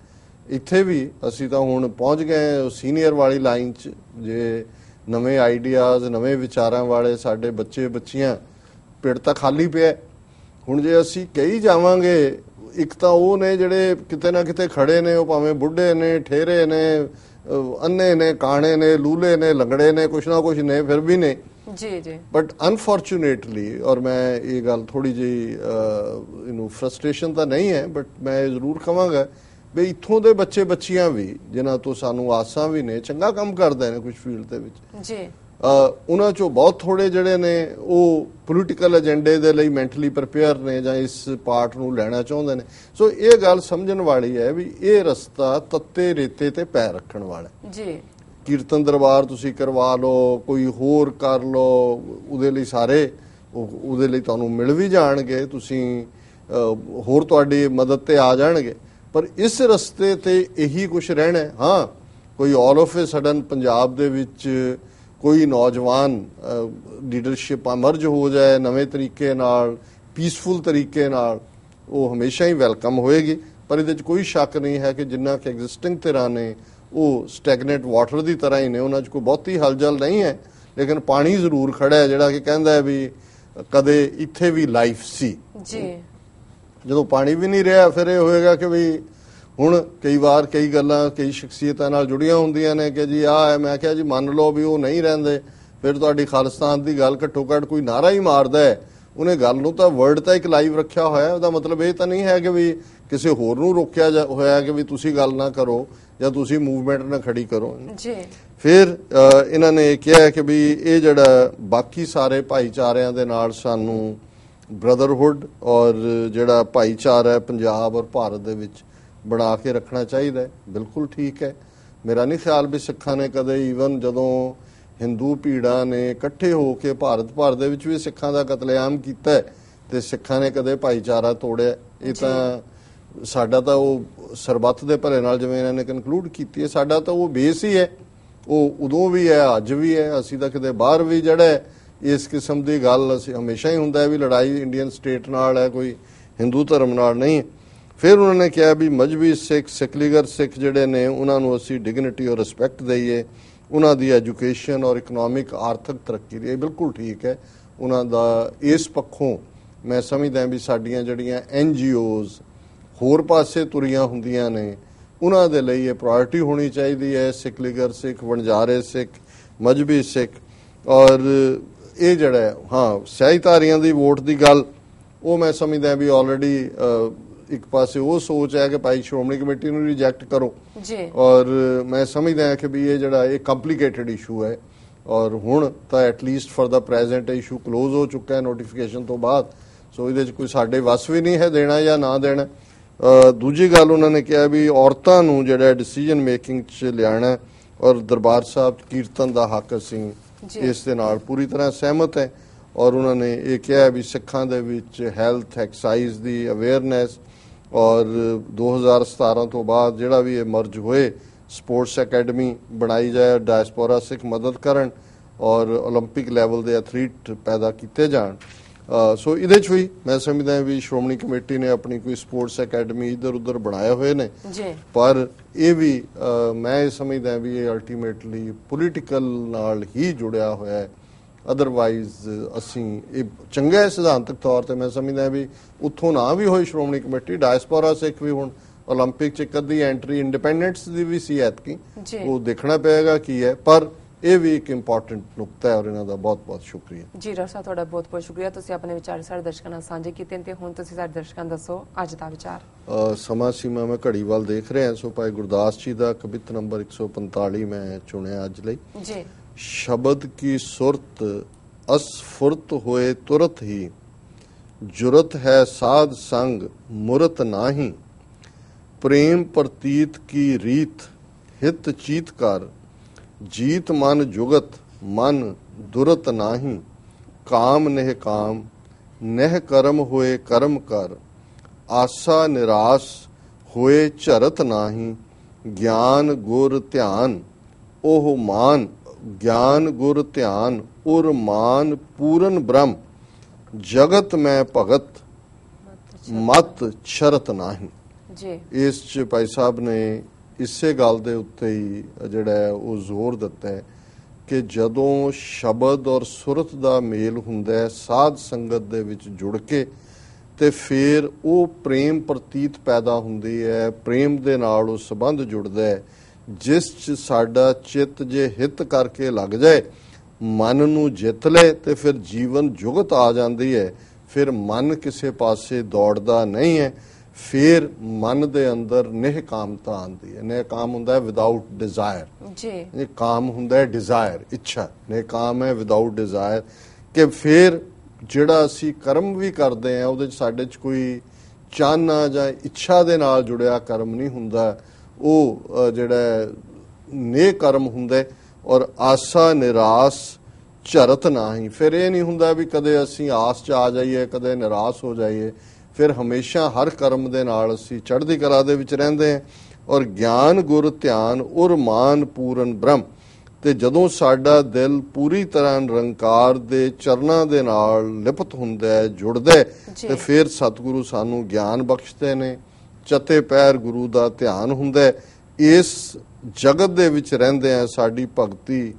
ਇੱਥੇ ਵੀ ਅਸੀਂ ਤਾਂ ਹੁਣ ਪਹੁੰਚ ਗਏ ਸੀਨੀਅਰ ਵਾਲੀ ਲਾਈਨ 'ਚ, ਜੇ ਨਵੇਂ ਆਈਡੀਆਜ਼ ਨਵੇਂ ਵਿਚਾਰਾਂ ਵਾਲੇ ਸਾਡੇ ਬੱਚੇ ਬੱਚੀਆਂ, ਪਿੰਡ ਤਾਂ ਖਾਲੀ ਪਿਆ। ਹੁਣ ਜੇ ਅਸੀਂ ਕਹੀ ਜਾਵਾਂਗੇ, ਇੱਕ ਤਾਂ ਉਹ ਨੇ ਜਿਹੜੇ ਕਿਤੇ ਨਾ ਕਿਤੇ ਖੜੇ ਨੇ, ਉਹ ਭਾਵੇਂ ਬੁੱਢੇ ਨੇ, ਠੇਰੇ ਨੇ, ਅੰਨੇ ਨੇ, ਕਾਣੇ ਨੇ, ਲੂਲੇ ਨੇ, ਲੰਗੜੇ ਨੇ, ਕੁਛ ਨਾ ਕੁਛ ਨੇ, ਫਿਰ ਵੀ ਨੇ ਜੀ। ਬਟ ਅਨਫੋਰਚੂਨੇਟਲੀ, ਔਰ ਮੈਂ ਇਹ ਗੱਲ ਥੋੜੀ ਜਿਹੀ ਇਹਨੂੰ ਫਰਸਟ੍ਰੇਸ਼ਨ ਤਾਂ ਨਹੀਂ ਹੈ, ਬਟ ਮੈਂ ਇਹ ਜ਼ਰੂਰ ਕਹਾਂਗਾ ਵੀ ਇੱਥੋਂ ਦੇ ਬੱਚੇ ਬੱਚੀਆਂ ਵੀ ਜਿਨ੍ਹਾਂ ਤੋਂ ਸਾਨੂੰ ਆਸਾਂ ਵੀ ਨੇ, ਚੰਗਾ ਕੰਮ ਕਰਦੇ ਨੇ ਕੁਝ ਫੀਲਡ ਦੇ ਵਿੱਚ ਜੀ, ਉਹਨਾਂ ਚੋਂ ਬਹੁਤ ਥੋੜੇ ਜਿਹੜੇ ਨੇ ਉਹ ਪੋਲੀਟੀਕਲ ਏਜੰਡੇ ਦੇ ਲਈ ਮੈਂਟਲੀ ਪ੍ਰਿਪੇਅਰ ਨੇ ਜਾਂ ਇਸ ਪਾਰਟ ਨੂੰ ਲੈਣਾ ਚਾਹੁੰਦੇ ਨੇ। ਸੋ ਇਹ ਗੱਲ ਸਮਝਣ ਵਾਲੀ ਹੈ ਵੀ ਇਹ ਰਸਤਾ ਤੱਤੇ ਰੇਤੇ ਤੇ ਪੈਰ ਰੱਖਣ ਵਾਲਾ ਜੀ। ਕੀਰਤਨ ਦਰਬਾਰ ਤੁਸੀਂ ਕਰਵਾ ਲਓ, ਕੋਈ ਹੋਰ ਕਰ ਲਓ, ਉਹਦੇ ਲਈ ਸਾਰੇ ਉਹਦੇ ਲਈ ਤੁਹਾਨੂੰ ਮਿਲ ਵੀ ਜਾਣਗੇ, ਤੁਸੀਂ ਹੋਰ ਤੁਹਾਡੀ ਮਦਦ ਤੇ ਆ ਜਾਣਗੇ, ਪਰ ਇਸ ਰਸਤੇ ਤੇ ਇਹੀ ਕੁਝ ਰਹਿਣਾ। ਹਾਂ, ਕੋਈ all of A sudden Punjab ਦੇ ਵਿੱਚ ਕੋਈ ਨੌਜਵਾਨ ਲੀਡਰਸ਼ਿਪ ਅਮਰਜ ਹੋ ਜਾਏ ਨਵੇਂ ਤਰੀਕੇ ਨਾਲ, ਪੀਸਫੁਲ ਤਰੀਕੇ ਨਾਲ, ਉਹ ਹਮੇਸ਼ਾ ਹੀ ਵੈਲਕਮ ਹੋਏਗੀ। ਪਰ ਇਹਦੇ 'ਚ ਕੋਈ ਸ਼ੱਕ ਨਹੀਂ ਹੈ ਕਿ ਜਿੰਨਾ ਕਿ ਐਗਜ਼ਿਸਟਿੰਗ ਧਿਰਾਂ ਨੇ ਉਹ ਸਟੈਗਨੇਟ ਵਾਟਰ ਦੀ ਤਰ੍ਹਾਂ ਹੀ ਨੇ, ਉਹਨਾਂ 'ਚ ਕੋਈ ਬਹੁਤੀ ਹਲਚਲ ਨਹੀਂ ਹੈ, ਲੇਕਿਨ ਪਾਣੀ ਜ਼ਰੂਰ ਖੜਾ ਹੈ ਜਿਹੜਾ ਕਿ ਕਹਿੰਦਾ ਹੈ ਵੀ ਕਦੇ ਇੱਥੇ ਵੀ ਲਾਈਫ ਸੀ ਜੀ। ਜਦੋਂ ਪਾਣੀ ਵੀ ਨਹੀਂ ਰਿਹਾ, ਫਿਰ ਇਹ ਹੋਏਗਾ ਕਿ ਵੀ ਹੁਣ ਕਈ ਵਾਰ ਕਈ ਗੱਲਾਂ ਕਈ ਸ਼ਖਸੀਅਤਾਂ ਨਾਲ ਜੁੜੀਆਂ ਹੁੰਦੀਆਂ ਨੇ ਕਿ ਜੀ ਆਹ ਹੈ, ਮੈਂ ਕਿਹਾ ਜੀ ਮੰਨ ਲਓ ਵੀ ਉਹ ਨਹੀਂ ਰਹਿੰਦੇ, ਫਿਰ ਤੁਹਾਡੀ ਖਾਲਿਸਤਾਨ ਦੀ ਗੱਲ ਘੱਟੋ ਘੱਟ ਕੋਈ ਨਾਰਾ ਹੀ ਮਾਰਦਾ ਹੈ, ਉਹਨੇ ਗੱਲ ਨੂੰ ਤਾਂ ਵਰਡ ਤਾਂ ਇੱਕ ਲਾਈਵ ਰੱਖਿਆ ਹੋਇਆ, ਉਹਦਾ ਮਤਲਬ ਇਹ ਤਾਂ ਨਹੀਂ ਹੈ ਕਿ ਵੀ ਕਿਸੇ ਹੋਰ ਨੂੰ ਰੋਕਿਆ ਹੋਇਆ ਕਿ ਵੀ ਤੁਸੀਂ ਗੱਲ ਨਾ ਕਰੋ ਜਾਂ ਤੁਸੀਂ ਮੂਵਮੈਂਟ ਨਾ ਖੜੀ ਕਰੋ ਜੀ। ਫਿਰ ਇਹਨਾਂ ਨੇ ਕਿਹਾ ਕਿ ਵੀ ਇਹ ਜਿਹੜਾ ਬਾਕੀ ਸਾਰੇ ਭਾਈਚਾਰਿਆਂ ਦੇ ਨਾਲ ਸਾਨੂੰ ਬ੍ਰਦਰਹੁੱਡ ਔਰ ਜਿਹੜਾ ਭਾਈਚਾਰਾ ਹੈ ਪੰਜਾਬ ਔਰ ਭਾਰਤ ਦੇ ਵਿੱਚ ਬਣਾ ਕੇ ਰੱਖਣਾ ਚਾਹੀਦਾ ਹੈ। ਬਿਲਕੁਲ ਠੀਕ ਹੈ। ਮੇਰਾ ਨਹੀਂ ਖਿਆਲ ਵੀ ਸਿੱਖਾਂ ਨੇ ਕਦੇ, ਈਵਨ ਜਦੋਂ ਹਿੰਦੂ ਭੀੜਾਂ ਨੇ ਇਕੱਠੇ ਹੋ ਕੇ ਭਾਰਤ ਭਰ ਦੇ ਵਿੱਚ ਵੀ ਸਿੱਖਾਂ ਦਾ ਕਤਲੇਆਮ ਕੀਤਾ ਤੇ ਸਿੱਖਾਂ ਨੇ ਕਦੇ ਭਾਈਚਾਰਾ ਤੋੜਿਆ। ਇਹ ਤਾਂ ਸਾਡਾ ਤਾਂ ਉਹ ਸਰਬੱਤ ਦੇ ਭਲੇ ਨਾਲ ਜਿਵੇਂ ਇਹਨਾਂ ਨੇ ਕਨਕਲੂਡ ਕੀਤੀ ਹੈ, ਸਾਡਾ ਤਾਂ ਉਹ ਬੇਸ ਹੀ ਹੈ, ਉਹ ਉਦੋਂ ਵੀ ਹੈ ਅੱਜ ਵੀ ਹੈ। ਅਸੀਂ ਤਾਂ ਕਿਤੇ ਬਾਹਰ ਵੀ ਜਿਹੜਾ ਇਸ ਕਿਸਮ ਦੀ ਗੱਲ ਅਸੀਂ ਹਮੇਸ਼ਾ ਹੀ ਹੁੰਦਾ ਹੈ ਵੀ ਲੜਾਈ ਇੰਡੀਅਨ ਸਟੇਟ ਨਾਲ ਹੈ, ਕੋਈ ਹਿੰਦੂ ਧਰਮ ਨਾਲ ਨਹੀਂ। ਫਿਰ ਉਹਨਾਂ ਨੇ ਕਿਹਾ ਵੀ ਮਜ਼ਹਬੀ ਸਿੱਖ, ਸੈਕੂਲਰ ਸਿੱਖ ਜਿਹੜੇ ਨੇ ਉਹਨਾਂ ਨੂੰ ਅਸੀਂ ਡਿਗਨਿਟੀ ਔਰ ਰਿਸਪੈਕਟ ਦਈਏ, ਉਹਨਾਂ ਦੀ ਐਜੂਕੇਸ਼ਨ ਔਰ ਇਕਨੋਮਿਕ ਆਰਥਿਕ ਤਰੱਕੀ ਦੀ। ਇਹ ਬਿਲਕੁਲ ਠੀਕ ਹੈ ਉਹਨਾਂ ਦਾ। ਇਸ ਪੱਖੋਂ ਮੈਂ ਸਮਝਦਾ ਵੀ ਸਾਡੀਆਂ ਜਿਹੜੀਆਂ NGOs ਹੋਰ ਪਾਸੇ ਤੁਰੀਆਂ ਹੁੰਦੀਆਂ ਨੇ ਉਹਨਾਂ ਦੇ ਲਈ ਇਹ ਪ੍ਰਾਇੋਰਟੀ ਹੋਣੀ ਚਾਹੀਦੀ ਹੈ। ਸੈਕੂਲਰ ਸਿੱਖ, ਵਣਜਾਰੇ ਸਿੱਖ, ਮਜ਼ਹਬੀ ਸਿੱਖ। ਔਰ ਇਹ ਜਿਹੜਾ ਹਾਂ ਸਹਿਜਧਾਰੀਆਂ ਦੀ ਵੋਟ ਦੀ ਗੱਲ, ਉਹ ਮੈਂ ਸਮਝਦਾ ਵੀ ਆਲਰੇਡੀ ਇੱਕ ਪਾਸੇ ਉਹ ਸੋਚ ਹੈ ਕਿ ਭਾਈ ਸ਼੍ਰੋਮਣੀ ਕਮੇਟੀ ਨੂੰ ਰਿਜੈਕਟ ਕਰੋ ਜੀ, ਔਰ ਮੈਂ ਸਮਝਦਾ ਕਿ ਵੀ ਇਹ ਜਿਹੜਾ ਇਹ ਕੰਪਲਿਕੇਟਡ ਇਸ਼ੂ ਹੈ, ਔਰ ਹੁਣ ਤਾਂ at least for the present issue close ਹੋ ਚੁੱਕਾ ਹੈ ਨੋਟੀਫਿਕੇਸ਼ਨ ਤੋਂ ਬਾਅਦ। ਸੋ ਇਹਦੇ 'ਚ ਕੋਈ ਸਾਡੇ ਵੱਸ ਵੀ ਨਹੀਂ ਹੈ ਦੇਣਾ ਜਾਂ ਨਾ ਦੇਣਾ। ਦੂਜੀ ਗੱਲ ਉਹਨਾਂ ਨੇ ਕਿਹਾ ਵੀ ਔਰਤਾਂ ਨੂੰ ਜਿਹੜਾ ਡਿਸੀਜਨ ਮੇਕਿੰਗ 'ਚ ਲਿਆਣਾ, ਔਰ ਦਰਬਾਰ ਸਾਹਿਬ ਕੀਰਤਨ ਦਾ ਹੱਕ ਅਸੀਂ ਇਸ ਦੇ ਨਾਲ ਪੂਰੀ ਤਰ੍ਹਾਂ ਸਹਿਮਤ ਹੈ। ਔਰ ਉਹਨਾਂ ਨੇ ਇਹ ਕਿਹਾ ਵੀ ਸਿੱਖਾਂ ਦੇ ਵਿੱਚ ਹੈਲਥ ਐਕਸਾਈਜ਼ ਦੀ ਅਵੇਅਰਨੈਸ, ਔਰ 2017 ਤੋਂ ਬਾਅਦ ਜਿਹੜਾ ਵੀ ਇਹ ਮਰਜ ਹੋਏ ਸਪੋਰਟਸ ਅਕੈਡਮੀ ਬਣਾਈ ਜਾਏ, ਡਾਇਸਪੋਰਾ ਸਿੱਖ ਮਦਦ ਕਰਨ ਔਰ 올림픽 ਲੈਵਲ ਦੇ ਐਥਲੀਟ ਪੈਦਾ ਕੀਤੇ ਜਾਣ। ਸੋ ਇਹਦੇ 'ਚ ਵੀ ਮੈਂ ਸਮਝਦਾ ਵੀ ਸ਼੍ਰੋਮਣੀ ਕਮੇਟੀ ਨੇ ਆਪਣੀ ਕੋਈ ਸਪੋਰਟਸ ਅਕੈਡਮੀ ਇੱਧਰ ਉੱਧਰ ਬਣਾਏ ਹੋਏ ਨੇ, ਪਰ ਇਹ ਵੀ ਮੈਂ ਇਹ ਸਮਝਦਾ ਵੀ ਇਹ ਅਲਟੀਮੇਟਲੀ ਪੋਲੀਟੀਕਲ ਨਾਲ ਹੀ ਜੁੜਿਆ ਹੋਇਆ ਹੈ। ਅਦਰਵਾਈਜ਼ ਅਸੀਂ ਇਹ ਚੰਗਾ ਹੈ ਸਿਧਾਂਤਕ ਤੌਰ ਤੇ। ਮੈਂ ਸਮਝਦਾ ਵੀ ਉੱਥੋਂ ਨਾ ਵੀ ਹੋਈ ਸ਼੍ਰੋਮਣੀ ਕਮੇਟੀ, ਡਾਇਸਪੋਰਾ ਸਿੱਖ ਵੀ ਹੁਣ 올림픽 'ਚ ਇੱਕ ਅੱਧੀ ਐਂਟਰੀ ਇੰਡੀਪੈਂਡੈਂਟਸ ਦੀ ਵੀ ਸੀ ਐਤਕੀ, ਉਹ ਦੇਖਣਾ ਪਏਗਾ ਕੀ ਹੈ, ਪਰ ਇਹ ਵੀ ਇੱਕ ਇੰਪੋਰਟੈਂਟ ਨੁਕਤਾ ਹੈ ਔਰ ਇਹਨਾਂ ਦਾ ਬਹੁਤ ਬਹੁਤ ਸ਼ੁਕਰੀਆ ਜੀ। ਡਾਕਟਰ ਸਾਹਿਬ ਤੁਹਾਡਾ ਬਹੁਤ ਬਹੁਤ ਸ਼ੁਕਰੀਆ, ਤੁਸੀਂ ਆਪਣੇ ਵਿਚਾਰ ਸਾਡੇ ਦਰਸ਼ਕਾਂ ਨਾਲ ਸਾਂਝੇ ਕੀਤੇ ਤੇ ਹੁਣ ਤੁਸੀਂ ਸਾਡੇ ਦਰਸ਼ਕਾਂ ਨੂੰ ਦੱਸੋ ਅੱਜ ਦਾ ਵਿਚਾਰ। ਸਮਾਂ ਸੀਮਾ ਮੈਂ ਘੜੀ ਵੱਲ ਦੇਖ ਰਿਹਾ, ਸੋ ਭਾਈ ਗੁਰਦਾਸ ਜੀ ਦਾ ਕਵਿਤ ਨੰਬਰ 145 ਮੈਂ ਚੁਣਿਆ ਅੱਜ ਲਈ ਜੀ। ਸ਼ਬਦ ਕੀ ਸੁਰਤ ਅਸਫੁਰਤ ਹੋਏ ਤੁਰਤ ਹੀ, जुरत है साध संग मुरत नाही, प्रेम प्रतीत की रीत हित चीत कर, जीत मन जुगत मन दुरत नाही, काम नेह काम नेह कर्म होए कर्म कर, आशा निराश होए झरत नाही, ज्ञान गुर ध्यान ओह मान, ज्ञान गुर ध्यान उर मान पूरन ब्रह्म, जगत में भगत मत शरत नाही। जी ਇਸ 'ਚ ਭਾਈ ਸਾਹਿਬ ਨੇ ਇਸੇ ਗੱਲ ਦੇ ਉੱਤੇ ਹੀ ਜਿਹੜਾ ਹੈ ਉਹ ਜ਼ੋਰ ਦਿੱਤਾ ਹੈ ਕਿ ਜਦੋਂ ਸ਼ਬਦ ਔਰ ਸੁਰਤ ਦਾ ਮੇਲ ਹੁੰਦਾ ਹੈ ਸਾਧ ਸੰਗਤ ਦੇ ਵਿੱਚ ਜੁੜ ਕੇ ਤੇ ਫਿਰ ਉਹ ਪ੍ਰੇਮ ਪ੍ਰਤੀਤ ਪੈਦਾ ਹੁੰਦੀ ਹੈ, ਪ੍ਰੇਮ ਦੇ ਨਾਲ ਉਹ ਸੰਬੰਧ ਜੁੜਦਾ ਹੈ ਜਿਸ 'ਚ ਸਾਡਾ ਚਿੱਤ ਜੇ ਹਿੱਤ ਕਰਕੇ ਲੱਗ ਜਾਏ, ਮਨ ਨੂੰ ਜਿੱਤ ਲੈ ਤੇ ਫਿਰ ਜੀਵਨ ਜੁਗਤ ਆ ਜਾਂਦੀ ਹੈ। ਫਿਰ ਮਨ ਕਿਸੇ ਪਾਸੇ ਦੌੜਦਾ ਨਹੀਂ ਹੈ, ਫਿਰ ਮਨ ਦੇ ਅੰਦਰ ਨਿਹਕਾਮਤਾ ਆਉਂਦੀ ਹੈ। ਨਿਹਕਾਮ ਹੁੰਦਾ ਹੈ ਵਿਦਆਊਟ ਡਿਜ਼ਾਇਰ ਜੀ, ਇਹ ਕਾਮ ਹੁੰਦਾ ਹੈ ਡਿਜ਼ਾਇਰ, ਇੱਛਾ। ਨਿਹਕਾਮ ਹੈ ਵਿਦਆਊਟ ਡਿਜ਼ਾਇਰ ਕਿ ਫਿਰ ਜਿਹੜਾ ਅਸੀਂ ਕਰਮ ਵੀ ਕਰਦੇ ਹਾਂ ਉਹਦੇ 'ਚ ਸਾਡੇ 'ਚ ਕੋਈ ਚਾਹਨਾ ਜਾਂ ਇੱਛਾ ਦੇ ਨਾਲ ਜੁੜਿਆ ਕਰਮ ਨਹੀਂ ਹੁੰਦਾ, ਉਹ ਜਿਹੜਾ ਨੇਹ ਕਰਮ ਹੁੰਦਾ ਔਰ ਆਸਾ ਨਿਰਾਸ਼ ਝਰਤ ਨਹੀਂ। ਫਿਰ ਇਹ ਨਹੀਂ ਹੁੰਦਾ ਵੀ ਕਦੇ ਅਸੀਂ ਆਸ 'ਚ ਆ ਜਾਈਏ ਕਦੇ ਨਿਰਾਸ਼ ਹੋ ਜਾਈਏ, ਫਿਰ ਹਮੇਸ਼ਾ ਹਰ ਕਰਮ ਦੇ ਨਾਲ ਅਸੀਂ ਚੜ੍ਹਦੀ ਕਲਾ ਦੇ ਵਿੱਚ ਰਹਿੰਦੇ ਹਾਂ। ਔਰ ਗਿਆਨ ਗੁਰ ਧਿਆਨ ਉਰ ਮਾਨ ਪੂਰਨ ਬ੍ਰਹਮ, ਤੇ ਜਦੋਂ ਸਾਡਾ ਦਿਲ ਪੂਰੀ ਤਰ੍ਹਾਂ ਨਿਰੰਕਾਰ ਦੇ ਚਰਨਾਂ ਦੇ ਨਾਲ ਲਿਪਤ ਹੁੰਦਾ ਹੈ, ਜੁੜਦਾ ਹੈ, ਤੇ ਫਿਰ ਸਤਿਗੁਰੂ ਸਾਨੂੰ ਗਿਆਨ ਬਖਸ਼ਦੇ ਨੇ, ਚਤੇ ਪੈਰ ਗੁਰੂ ਦਾ ਧਿਆਨ ਹੁੰਦਾ ਹੈ। ਇਸ ਜਗਤ ਦੇ ਵਿੱਚ ਰਹਿੰਦੇ ਆ ਸਾਡੀ ਭਗਤੀ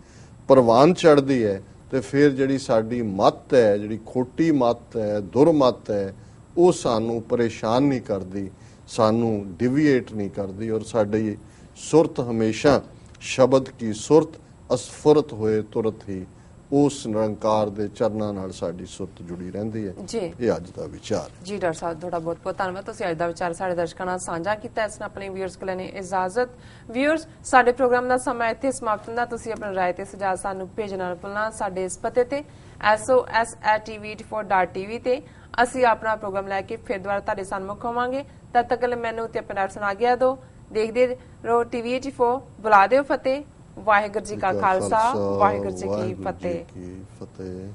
ਪ੍ਰਵਾਨ ਚੜ੍ਹਦੀ ਹੈ, ਤੇ ਫਿਰ ਜਿਹੜੀ ਸਾਡੀ ਮੱਤ ਹੈ, ਜਿਹੜੀ ਖੋਟੀ ਮੱਤ ਹੈ, ਦੁਰਮੱਤ ਹੈ, ਉਹ ਸਾਨੂੰ ਪਰੇਸ਼ਾਨ ਨਹੀਂ ਕਰਦੀ, ਸਾਨੂੰ ਡਿਵੀਏਟ ਨਹੀਂ ਕਰਦੀ, ਔਰ ਸਾਡੀ ਸੁਰਤ ਹਮੇਸ਼ਾ ਸ਼ਬਦ ਕੀ ਸੁਰਤ ਅਸਫੁਰਤ ਹੋਏ ਤੁਰਤ ਹੀ ਉਸ ਨਿਰੰਕਾਰ ਦੇ ਚਰਨਾਂ ਨਾਲ ਸਾਡੀ ਸੁਰਤ ਜੁੜੀ ਰਹਿੰਦੀ ਹੈ। ਜੀ, ਇਹ ਅੱਜ ਦਾ ਵਿਚਾਰ ਜੀ। ਡਾਕਟਰ ਸਾਹਿਬ ਤੁਹਾਡਾ ਬਹੁਤ ਬਹੁਤ ਧੰਨਵਾਦ, ਤੁਸੀਂ ਅੱਜ ਦਾ ਵਿਚਾਰ ਸਾਡੇ ਦਰਸ਼ਕਾਂ ਨਾਲ ਸਾਂਝਾ ਕੀਤਾ। ਇਸ ਨਾਲ ਆਪਣੇ ਵਿਊਅਰਸ ਕੋਲ ਲੈਣੇ ਇਜਾਜ਼ਤ। ਵਿਊਅਰਸ, ਸਾਡੇ ਪ੍ਰੋਗਰਾਮ ਦਾ ਸਮਾਂ ਇੱਥੇ ਸਮਾਪਤ ਹੁੰਦਾ। ਤੁਸੀਂ ਆਪਣੀ ਰਾਏ ਤੇ ਸੁਝਾਅ ਸਾਨੂੰ ਭੇਜਣਾ ਨਾ ਭੁੱਲਣਾ। ਸਾਡੇ ਇਸ ਪਤੇ ਤੇ sos@tv84.tv ਤੇ ਅਸੀਂ ਆਪਣਾ ਪ੍ਰੋਗਰਾਮ ਲੈ ਕੇ ਫਿਰ ਦੁਬਾਰਾ ਤੁਹਾਡੇ ਸਾਹਮਣੇ ਆਵਾਂਗੇ। ਤਦ ਤੱਕ ਮੈਨੂੰ ਤੇ ਆਪਣੇ ਡਾਕਟਰ ਸੁਣਾ ਗਿਆ ਦੋ। ਦੇਖਦੇ ਰਹੋ TV84। ਬੁਲਾ ਦਿਓ ਫਤਿਹ। ਵਾਹਿਗੁਰੂ ਜੀ ਕਾ ਖਾਲਸਾ, ਵਾਹਿਗੁਰੂ ਜੀ ਕੀ ਫਤਿਹ।